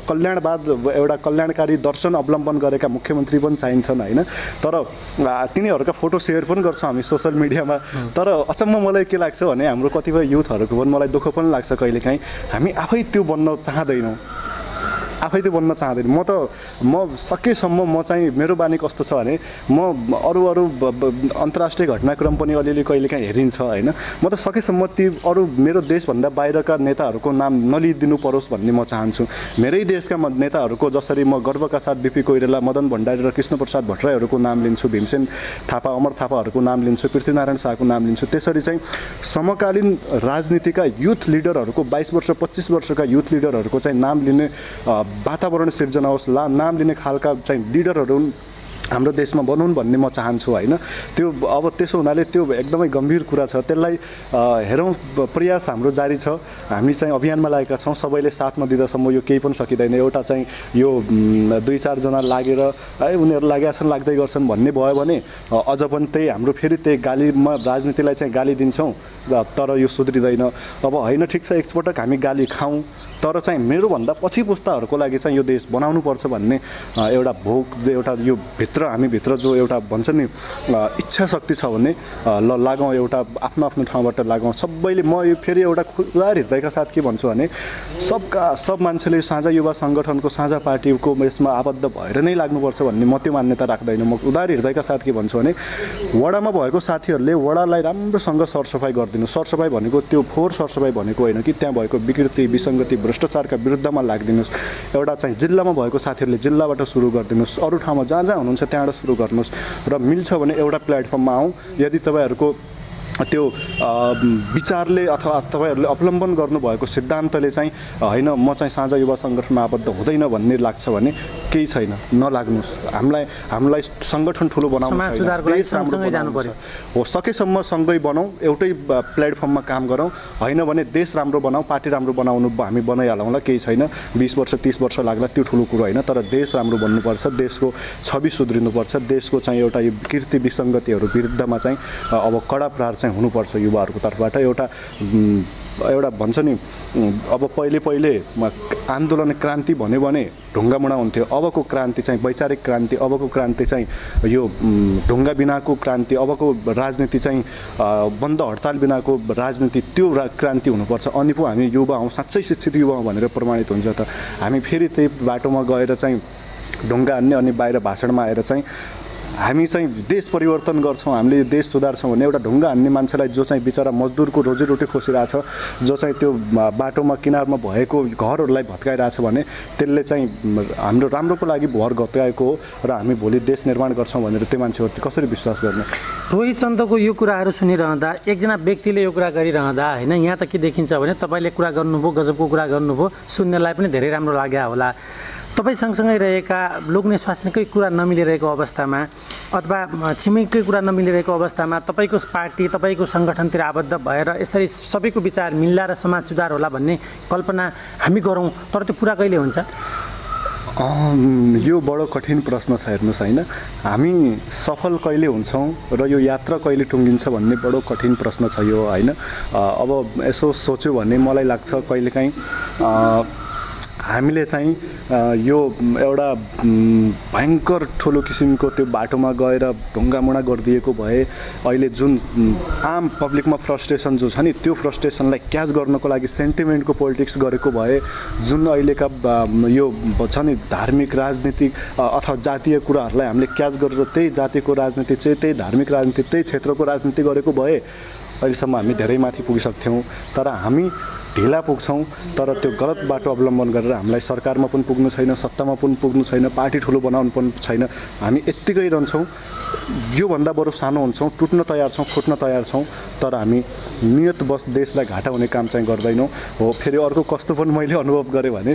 कल्याणवाद, एउटा कल्याणकारी दर्शन अवलम्बन गरेका मुख्यमन्त्री पनि चाहिन्छन्, होइन? तर तिनीहरूका फोटो सेयर पनि गर्छौँ हामी सोसियल मिडियामा, तर अचम्म मलाई के लाग्छ भने हाम्रो कतिपय युथहरूको पनि मलाई दुःख पनि लाग्छ कहिलेकाहीँ, हामी आफै त्यो बन्न चाहँदैनौँ, आफै त्यो बन्न चाहँदैन। म सकेसम्म म चाहिँ मेरो बानी कस्तो छ भने म अरू अन्तर्राष्ट्रिय घटनाक्रम पनि अलिअलि कहिलेकाहीँ हेरिन्छ, होइन? म त सकेसम्म ती अरू मेरो देशभन्दा बाहिरका नेताहरूको नाम नलिदिनु परोस् भन्ने म चाहन्छु। मेरै देशका नेताहरूको जसरी म गर्वका साथ बिपी कोइराला, मदन भण्डारी र कृष्णप्रसाद भट्टराईहरूको नाम लिन्छु, भीमसेन थापा, अमर थापाहरूको नाम लिन्छु, पृथ्वीनारायण शाहको नाम लिन्छु, त्यसरी चाहिँ समकालीन राजनीतिका युथ लिडरहरूको 22 वर्ष 25 वर्षका युथ लिडरहरूको चाहिँ नाम लिने वातावरण सिर्जना होस्, नाम लिने खालका चाहिँ लिडरहरू हाम्रो देशमा बनाउन् भन्ने म चाहन्छु, होइन? त्यो अब त्यसो हुनाले त्यो एकदमै गम्भीर कुरा छ, त्यसलाई हेरौँ, प्रयास हाम्रो जारी छ। हामी चाहिँ अभियानमा लागेका छौँ, सबैले साथ नदिँदासम्म यो केही पनि सकिँदैन। एउटा चाहिँ यो 2-4 जना लागेर उनीहरू लागेका छन्, लाग्दै गर्छन् भन्ने भयो भने अझ पनि त्यही हाम्रो फेरि त्यही गालीमा राजनीतिलाई चाहिँ गाली दिन्छौँ, तर यो सुध्रिँदैन। अब होइन, ठिक छ, एकपटक हामी गाली खाउँ, तर चाहिँ मेरोभन्दा पछि पुस्ताहरूको लागि चाहिँ यो देश बनाउनुपर्छ भन्ने एउटा भोक, एउटा यो हामीभित्र जो एउटा भन्छ नि इच्छा शक्ति छ भने लागौँ, एउटा आफ्नो आफ्नो ठाउँबाट लागौँ सबैले। म यो फेरि एउटा उदार हृदयका साथ के भन्छु भने सब मान्छेले साझा युवा सङ्गठनको, साझा पार्टीको यसमा आबद्ध भएर नै लाग्नुपर्छ भन्ने म त्यो मान्यता राख्दैन। म उदार हृदयका साथ के भन्छु भने वडामा भएको साथीहरूले वडालाई राम्रोसँग सरसफाइ गरिदिनु। सरसफाइ भनेको त्यो फोहोर सरसफाइ भनेको होइन कि त्यहाँ भएको विकृति, विसङ्गति, भ्रष्टाचारका विरुद्धमा लाग्दिनुहोस्। एउटा चाहिँ जिल्लामा भएको साथीहरूले जिल्लाबाट सुरु गरिदिनुहोस्, अरू ठाउँमा जहाँ जहाँ हुनुहुन्छ त्यहाँबाट सुरु गर्नुहोस् र मिल्छ भने एउटा प्लेटफर्ममा आउँ। यदि तपाईँहरूको त्यो विचारले अथवा तपाईँहरूले अवलम्बन गर्नुभएको सिद्धान्तले चाहिँ होइन म चाहिँ साझा युवा सङ्गठनमा आबद्ध हुँदैन भन्ने लाग्छ भने केही छैन, नलाग्नुहोस्। हामीलाई सङ्गठन ठुलो बनाउनु हो, सकेसम्म सँगै बनाऊ, एउटै प्लेटफर्ममा काम गरौँ। होइन भने देश राम्रो बनाऊ, पार्टी राम्रो बनाउनु हामी बनाइहालौँला, केही छैन। 20 वर्ष 30 वर्ष लाग्ला, त्यो ठुलो कुरो होइन, तर देश राम्रो बन्नुपर्छ, देशको छवि सुध्रिनुपर्छ, देशको चाहिँ एउटा यो कीर्ति विसङ्गतिहरू विरुद्धमा चाहिँ अब कडा प्रहार चाहिँ हुनुपर्छ युवाहरूको तर्फबाट। एउटा भन्छ नि, अब पहिले आन्दोलन क्रान्ति भन्यो भने ढुङ्गामुढा हुन्थ्यो, अबको क्रान्ति चाहिँ वैचारिक क्रान्ति, अबको क्रान्ति चाहिँ यो ढुङ्गा बिनाको क्रान्ति, अबको राजनीति चाहिँ बन्द हडताल बिनाको राजनीति, त्यो क्रान्ति हुनुपर्छ। अनि पो हामी युवा हौँ, साँच्चै शिक्षित युवा हौँ भनेर प्रमाणित हुन्छ। त हामी फेरि त्यही बाटोमा गएर चाहिँ ढुङ्गा हान्ने अनि बाहिर भाषणमा आएर चाहिँ हामी चाहिँ देश परिवर्तन गर्छौँ, हामीले यो देश सुधार्छौँ भने एउटा ढुङ्गा हान्ने मान्छेलाई, जो चाहिँ बिचरा मजदुरको रोजीरोटी खोसिरहेछ, जो चाहिँ त्यो बाटोमा किनारमा भएको घरहरूलाई भत्काइरहेछ भने त्यसले चाहिँ हाम्रो राम्रोको लागि भर गत्याएको हो र हामी भोलि देश निर्माण गर्छौँ भनेर त्यो मान्छेहरू कसरी विश्वास गर्ने? रोहित चन्दको यो कुराहरू सुनिरहँदा, एकजना व्यक्तिले यो कुरा गरिरहँदा होइन, यहाँ त के देखिन्छ भने तपाईँले कुरा गर्नुभयो, गजबको कुरा गर्नुभयो, सुन्नेलाई पनि धेरै राम्रो लाग्यो होला। तपाईँ सँगसँगै रहेका लोग्ने स्वास्नीकै कुरा नमिलिरहेको अवस्थामा अथवा छिमेकीकै कुरा नमिलिरहेको अवस्थामा तपाईँको पार्टी तपाईँको सङ्गठनतिर आबद्ध भएर यसरी सबैको विचार मिल्ला र समाज सुधार होला भन्ने कल्पना हामी गरौँ, तर त्यो पुरा कहिले हुन्छ? यो बडो कठिन प्रश्न छ। हेर्नुहोस् होइन, हामी सफल कहिले हुन्छौँ र यो यात्रा कहिले टुङ्गिन्छ भन्ने बडो कठिन प्रश्न छ यो होइन। अब यसो सोच्यो भने मलाई लाग्छ कहिलेकाहीँ हामीले चाहिँ यो एउटा भयङ्कर ठुलो किसिमको त्यो बाटोमा गएर ढुङ्गामुढा गरिदिएको भए अहिले जुन आम पब्लिकमा फ्रस्ट्रेसन जो छ नि, त्यो फ्रस्ट्रेसनलाई क्याच गर्नको लागि सेन्टिमेन्टको पोलिटिक्स गरेको भए, जुन अहिलेका यो छ नि धार्मिक राजनीतिक अथवा जातीय कुराहरूलाई हामीले क्याच गरेर त्यही जातिको राजनीति चाहिँ त्यही धार्मिक राजनीति त्यही क्षेत्रको राजनीति गरेको भए अहिलेसम्म हामी धेरै माथि पुगिसक्थ्यौँ। तर हामी ढिला पुग्छौँ, तर त्यो गलत बाटो अवलम्बन गरेर हामीलाई सरकारमा पनि पुग्नु छैन, सत्तामा पनि पुग्नु छैन, पार्टी ठुलो बनाउनु पनि छैन। हामी यत्तिकै रहन्छौँ, योभन्दा बरु सानो हुन्छौँ, टुट्न तयार छौँ, फुट्न तयार छौँ, तर हामी नियत बस देशलाई घाटा हुने काम चाहिँ गर्दैनौँ। हो फेरि अर्को कस्तो पनि मैले अनुभव गरेँ भने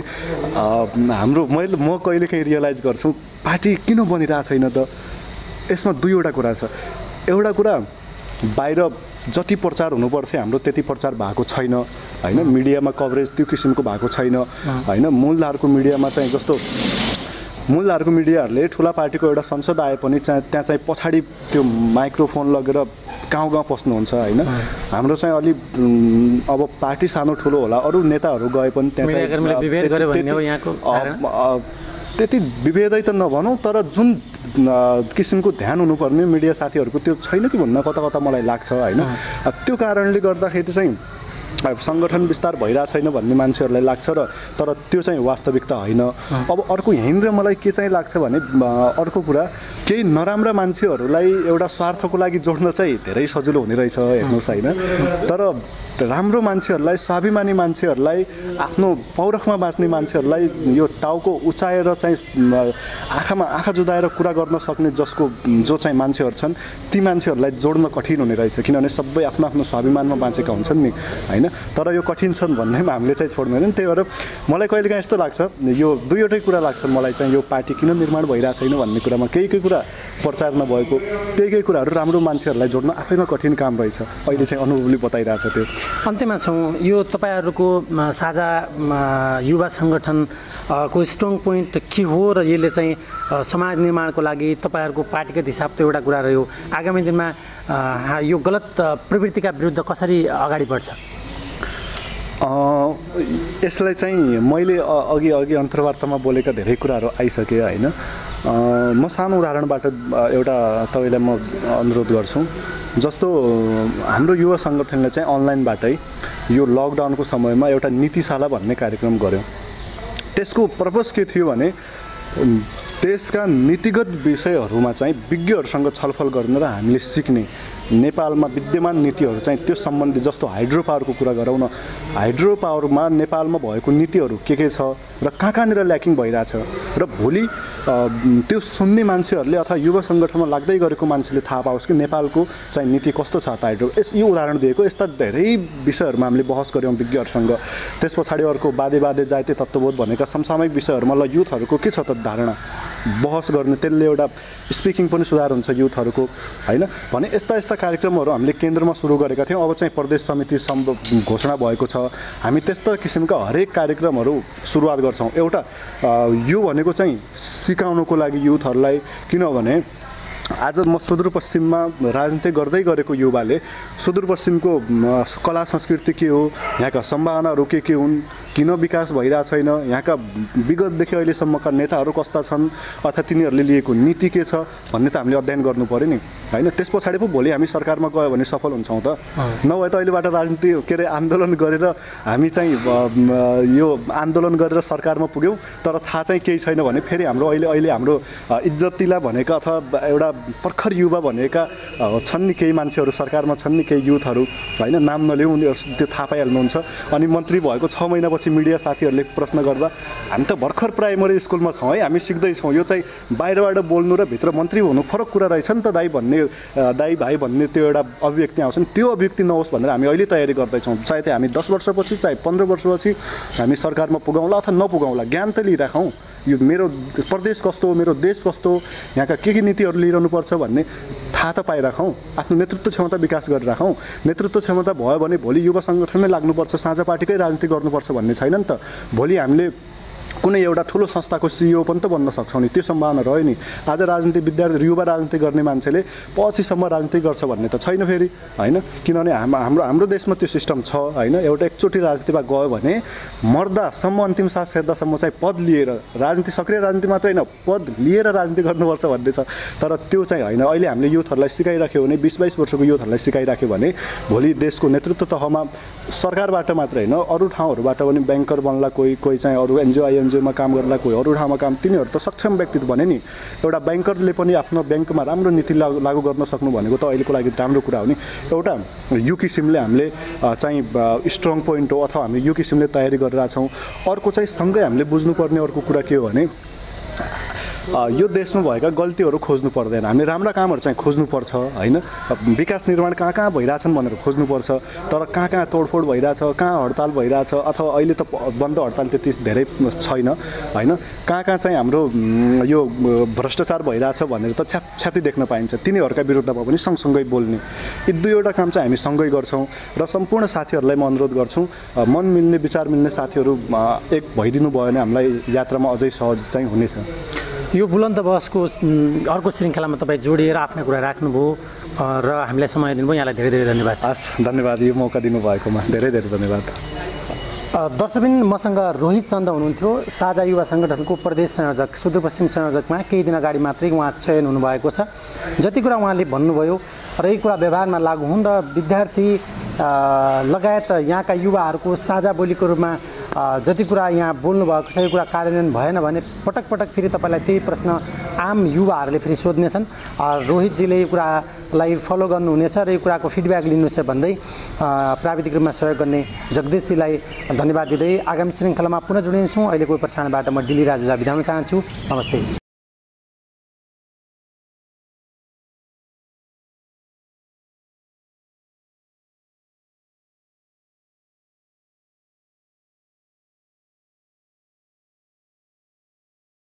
म कहिलेकाहीँ रियलाइज गर्छु पार्टी किन बनिरहेको छैन त। यसमा दुईवटा कुरा छ। एउटा कुरा बाहिर जति प्रचार हुनुपर्छ हाम्रो त्यति प्रचार भएको छैन होइन, मिडियामा कभरेज त्यो किसिमको भएको छैन होइन। मूलधारको मिडियामा चाहिँ जस्तो मूलधारको मिडियाहरूले ठुला पार्टीको एउटा संसद आए पनि त्यहाँ चाहिँ पछाडि त्यो माइक्रोफोन लगेर गाउँ गाउँ पस्नुहुन्छ होइन। हाम्रो चाहिँ अलि अब पार्टी सानो ठुलो होला, अरू नेताहरू गए पनि त्यहाँ त्यति विभेदै त नभनौँ, तर जुन किसिमको ध्यान हुनुपर्ने मिडिया साथीहरूको त्यो छैन कि भन्न कता कता मलाई लाग्छ होइन। त्यो कारणले गर्दाखेरि चाहिँ सङ्गठन विस्तार भइरहेको छैन भन्ने मान्छेहरूलाई लाग्छ र तर त्यो चाहिँ वास्तविकता होइन। अब अर्को यहीँनिर मलाई के चाहिँ लाग्छ भने अर्को कुरा केही नराम्रा मान्छेहरूलाई एउटा स्वार्थको लागि जोड्न चाहिँ धेरै सजिलो हुने रहेछ हेर्नुहोस् होइन। तर राम्रो मान्छेहरूलाई, स्वाभिमानी मान्छेहरूलाई, आफ्नो पौरखमा बाँच्ने मान्छेहरूलाई यो टाउको उचाएर चाहिँ आँखामा आँखा जुदाएर कुरा गर्न सक्ने जो चाहिँ मान्छेहरू छन् ती मान्छेहरूलाई जोड्न कठिन हुने रहेछ, किनभने सबै आफ्नो आफ्नो स्वाभिमानमा बाँचेका हुन्छन् नि होइन। तर यो कठिन छन् भन्दैमा हामीले चाहिँ छोड्दैनौँ। त्यही भएर मलाई कहिलेकाहीँ यस्तो लाग्छ, यो दुईवटै कुरा लाग्छ मलाई चाहिँ, यो पार्टी किन निर्माण भइरहेको छैन भन्ने कुरामा केही कुरा प्रचार नभएको, केही कुराहरू राम्रो मान्छेहरूलाई जोड्न आफैमा कठिन काम रहेछ। अहिले चाहिँ अनुभवले बताइरहेछ त्यो। अन्त्यमा छौँ, यो तपाईँहरूको साझा युवा सङ्गठन को स्ट्रङ पोइन्ट के हो र यसले चाहिँ समाज निर्माणको लागि तपाईँहरूको पार्टीगत हिसाबले एउटा कुरा रह्यो, आगामी दिनमा यो गलत प्रवृत्तिका विरुद्ध कसरी अगाडि बढ्छ? यसलाई चाहिँ मैले अघि अन्तर्वार्तामा बोलेका धेरै कुराहरू आइसके होइन। म सानो उदाहरणबाट एउटा तपाईँलाई म अनुरोध गर्छु। जस्तो हाम्रो युवा सङ्गठनले चाहिँ अनलाइनबाटै यो लकडाउनको समयमा एउटा नीतिशाला भन्ने कार्यक्रम गर्यो। त्यसको पर्पस के थियो भने देशका नीतिगत विषयहरूमा चाहिँ विज्ञहरूसँग छलफल गर्न र हामीले सिक्ने नेपालमा विद्यमान नीतिहरू चाहिँ त्यो सम्बन्धी, जस्तो हाइड्रो पावरको कुरा गरौँ न, हाइड्रो पावरमा नेपालमा भएको नीतिहरू के छ र कहाँनिर ल्याकिङ भइरहेछ र भोलि त्यो सुन्ने मान्छेहरूले अथवा युवा सङ्गठनमा लाग्दै गरेको मान्छेले थाहा पाओस् कि नेपालको चाहिँ नीति कस्तो छ त हाइड्रो। यो उदाहरण दिएको। यस्ता धेरै विषयहरूमा हामीले बहस गऱ्यौँ विज्ञहरूसँग। त्यस पछाडि अर्को बाधे जातीय तत्त्वबोध भनेका समसामयिक विषयहरूमा ल युथहरूको के छ त धारणा बहस गर्ने, त्यसले एउटा स्पिकिङ पनि सुधार हुन्छ युथहरूको होइन भने यस्ता कार्यक्रमहरू हामीले केन्द्रमा सुरु गरेका थियौँ। अब चाहिँ प्रदेश समिति घोषणा भएको छ। हामी त्यस्ता किसिमका हरेक कार्यक्रमहरू सुरुवात गर्छौँ। एउटा यो भनेको चाहिँ सिकाउनको लागि युथहरूलाई, किनभने आज म सुदूरपश्चिममा राजनीति गर्दै गरेको युवाले सुदूरपश्चिमको कला संस्कृति के हो, यहाँका सम्भावनाहरू के हुन्, किन विकास भइरहेको छैन, यहाँका विगतदेखि अहिलेसम्मका नेताहरू कस्ता छन् अथवा तिनीहरूले लिएको नीति के छ भन्ने त हामीले अध्ययन गर्नु पऱ्यो नि होइन। त्यस पछाडि पो भोलि हामी सरकारमा गयो भने सफल हुन्छौँ त। नभए त अहिलेबाट राजनीति आन्दोलन गरेर हामी चाहिँ यो आन्दोलन गरेर सरकारमा पुग्यौँ तर थाहा चाहिँ केही छैन भने फेरि हाम्रो अहिले हाम्रो इज्जतिला भनेका अथवा एउटा भर्खर युवा भनेका छन् नि केही मान्छेहरू सरकारमा छन् नि केही युथहरू होइन, नाम नलिउँ त्यो थाहा पाइहाल्नुहुन्छ। अनि मन्त्री भएको 6 महिनापछि मिडिया साथीहरूले प्रश्न गर्दा हामी त भर्खर प्राइमरी स्कुलमा छौँ है, हामी सिक्दैछौँ, यो चाहिँ बाहिरबाट बोल्नु र भित्र मन्त्री हुनु फरक कुरा रहेछ नि त दाइ भन्ने, दाइ भाइ भन्ने त्यो एउटा अभिव्यक्ति आउँछ नि, त्यो अभिव्यक्ति नहोस् भनेर हामी अहिले तयारी गर्दैछौँ। चाहे त्यो हामी 10 वर्षपछि चाहे 15 वर्षपछि हामी सरकारमा पुगाउँला अथवा नपुगाउँला, ज्ञान त लिइराखौँ, यो मेरो प्रदेश कस्तो हो, मेरो देश कस्तो, यहाँका के नीतिहरू लिइरहनुपर्छ भन्ने थाहा त पाइराखौँ, आफ्नो नेतृत्व क्षमता विकास गरिराखौँ। नेतृत्व क्षमता भयो भने भोलि युवा सङ्गठनमै लाग्नुपर्छ, साझा पार्टीकै राजनीति गर्नुपर्छ भन्ने छैन नि त। भोलि हामीले कुनै एउटा ठुलो संस्थाको सिइओ पनि त बन्न सक्छौँ नि, त्यो सम्भावना रह्यो नि। आज राजनीति विद्यार्थी युवा राजनीति गर्ने मान्छेले पछिसम्म राजनीति गर्छ भन्ने त छैन फेरि होइन, किनभने हाम्रो देशमा त्यो सिस्टम छ होइन। एउटा एकचोटि राजनीतिमा गयो भने मर्दासम्म अन्तिम सास फेर्दासम्म चाहिँ पद लिएर राजनीति, सक्रिय राजनीति मात्रै होइन पद लिएर राजनीति गर्नुपर्छ भन्ने छ। तर त्यो चाहिँ होइन। अहिले हामीले युथहरूलाई सिकाइराख्यो भने, 20-22 वर्षको युथहरूलाई सिकाइराख्यो भने भोलि देशको नेतृत्व तहमा सरकारबाट मात्रै होइन अरू ठाउँहरूबाट पनि ब्याङ्कर बन्ला, कोही चाहिँ अरू एनजिओमा काम गर्ला, कोही अरू ठाउँमा काम, तिनीहरू त सक्षम व्यक्ति भने नि। एउटा ब्याङ्करले पनि आफ्नो ब्याङ्कमा राम्रो नीति लागू गर्न सक्नु भनेको त अहिलेको लागि राम्रो कुरा हो नि। एउटा यो किसिमले हामीले चाहिँ स्ट्रङ पोइन्ट हो, अथवा हामी यो किसिमले तयारी गरिरहेछौँ। अर्को चाहिँ सँगै हामीले बुझ्नुपर्ने अर्को कुरा के हो भने यो देशमा भएका गल्तीहरू खोज्नु पर्दैन, हामी राम्रा कामहरू चाहिँ खोज्नुपर्छ होइन। विकास निर्माण कहाँ कहाँ भइरहेछन् भनेर खोज्नुपर्छ, तर कहाँ कहाँ तोडफोड भइरहेछ, कहाँ हडताल भइरहेछ, अथवा अहिले त बन्द हडताल त्यति धेरै छैन होइन, कहाँ कहाँ चाहिँ हाम्रो यो भ्रष्टाचार भइरहेछ भनेर त छ्याप्छ्याप्ती देख्न पाइन्छ। तिनीहरूका विरुद्धमा पनि सँगसँगै बोल्ने, यी दुईवटा काम चाहिँ हामी सँगै गर्छौँ। र सम्पूर्ण साथीहरूलाई म अनुरोध गर्छौँ, मन मिल्ने विचार मिल्ने साथीहरू एक भइदिनु भयो भने हामीलाई यात्रामा अझै सहज चाहिँ हुनेछ। यो बुलन्द बहसको अर्को श्रृङ्खलामा तपाईँ जोडिएर आफ्नो कुरा राख्नुभयो र हामीलाई समय दिनुभयो, यहाँलाई धेरै धेरै धन्यवाद। हस्, धन्यवाद यो मौका दिनुभएकोमा धेरै धेरै धन्यवाद। दर्शकबिन मसँग रोहित चन्द हुनुहुन्थ्यो, साझा युवा सङ्गठनको प्रदेश संयोजक, सुदूरपश्चिम संयोजकमा केही दिन अगाडि मात्रै उहाँ चयन हुनुभएको छ। जति कुरा उहाँले भन्नुभयो र यही कुरा व्यवहारमा लागू हुन् र विद्यार्थी लगायत यहाँका युवाहरूको साझा बोलीको रूपमा जति कुरा यहाँ बोल्नुभएको छ यो कुरा कार्यान्वयन भएन भने पटक पटक फेरि तपाईँलाई त्यही प्रश्न आम युवाहरूले फेरि सोध्नेछन्। रोहितजीले यो कुरालाई फलो गर्नुहुनेछ र यो कुराको फिडब्याक लिनुहुनेछ भन्दै प्राविधिक रूपमा सहयोग गर्ने जगदीशजीलाई धन्यवाद दिँदै आगामी श्रृङ्खलामा पुनः जोडिन्छौँ। अहिलेको प्रसारणबाट म डिली राज ओझा बिदा हुन चाहन्छु। नमस्ते।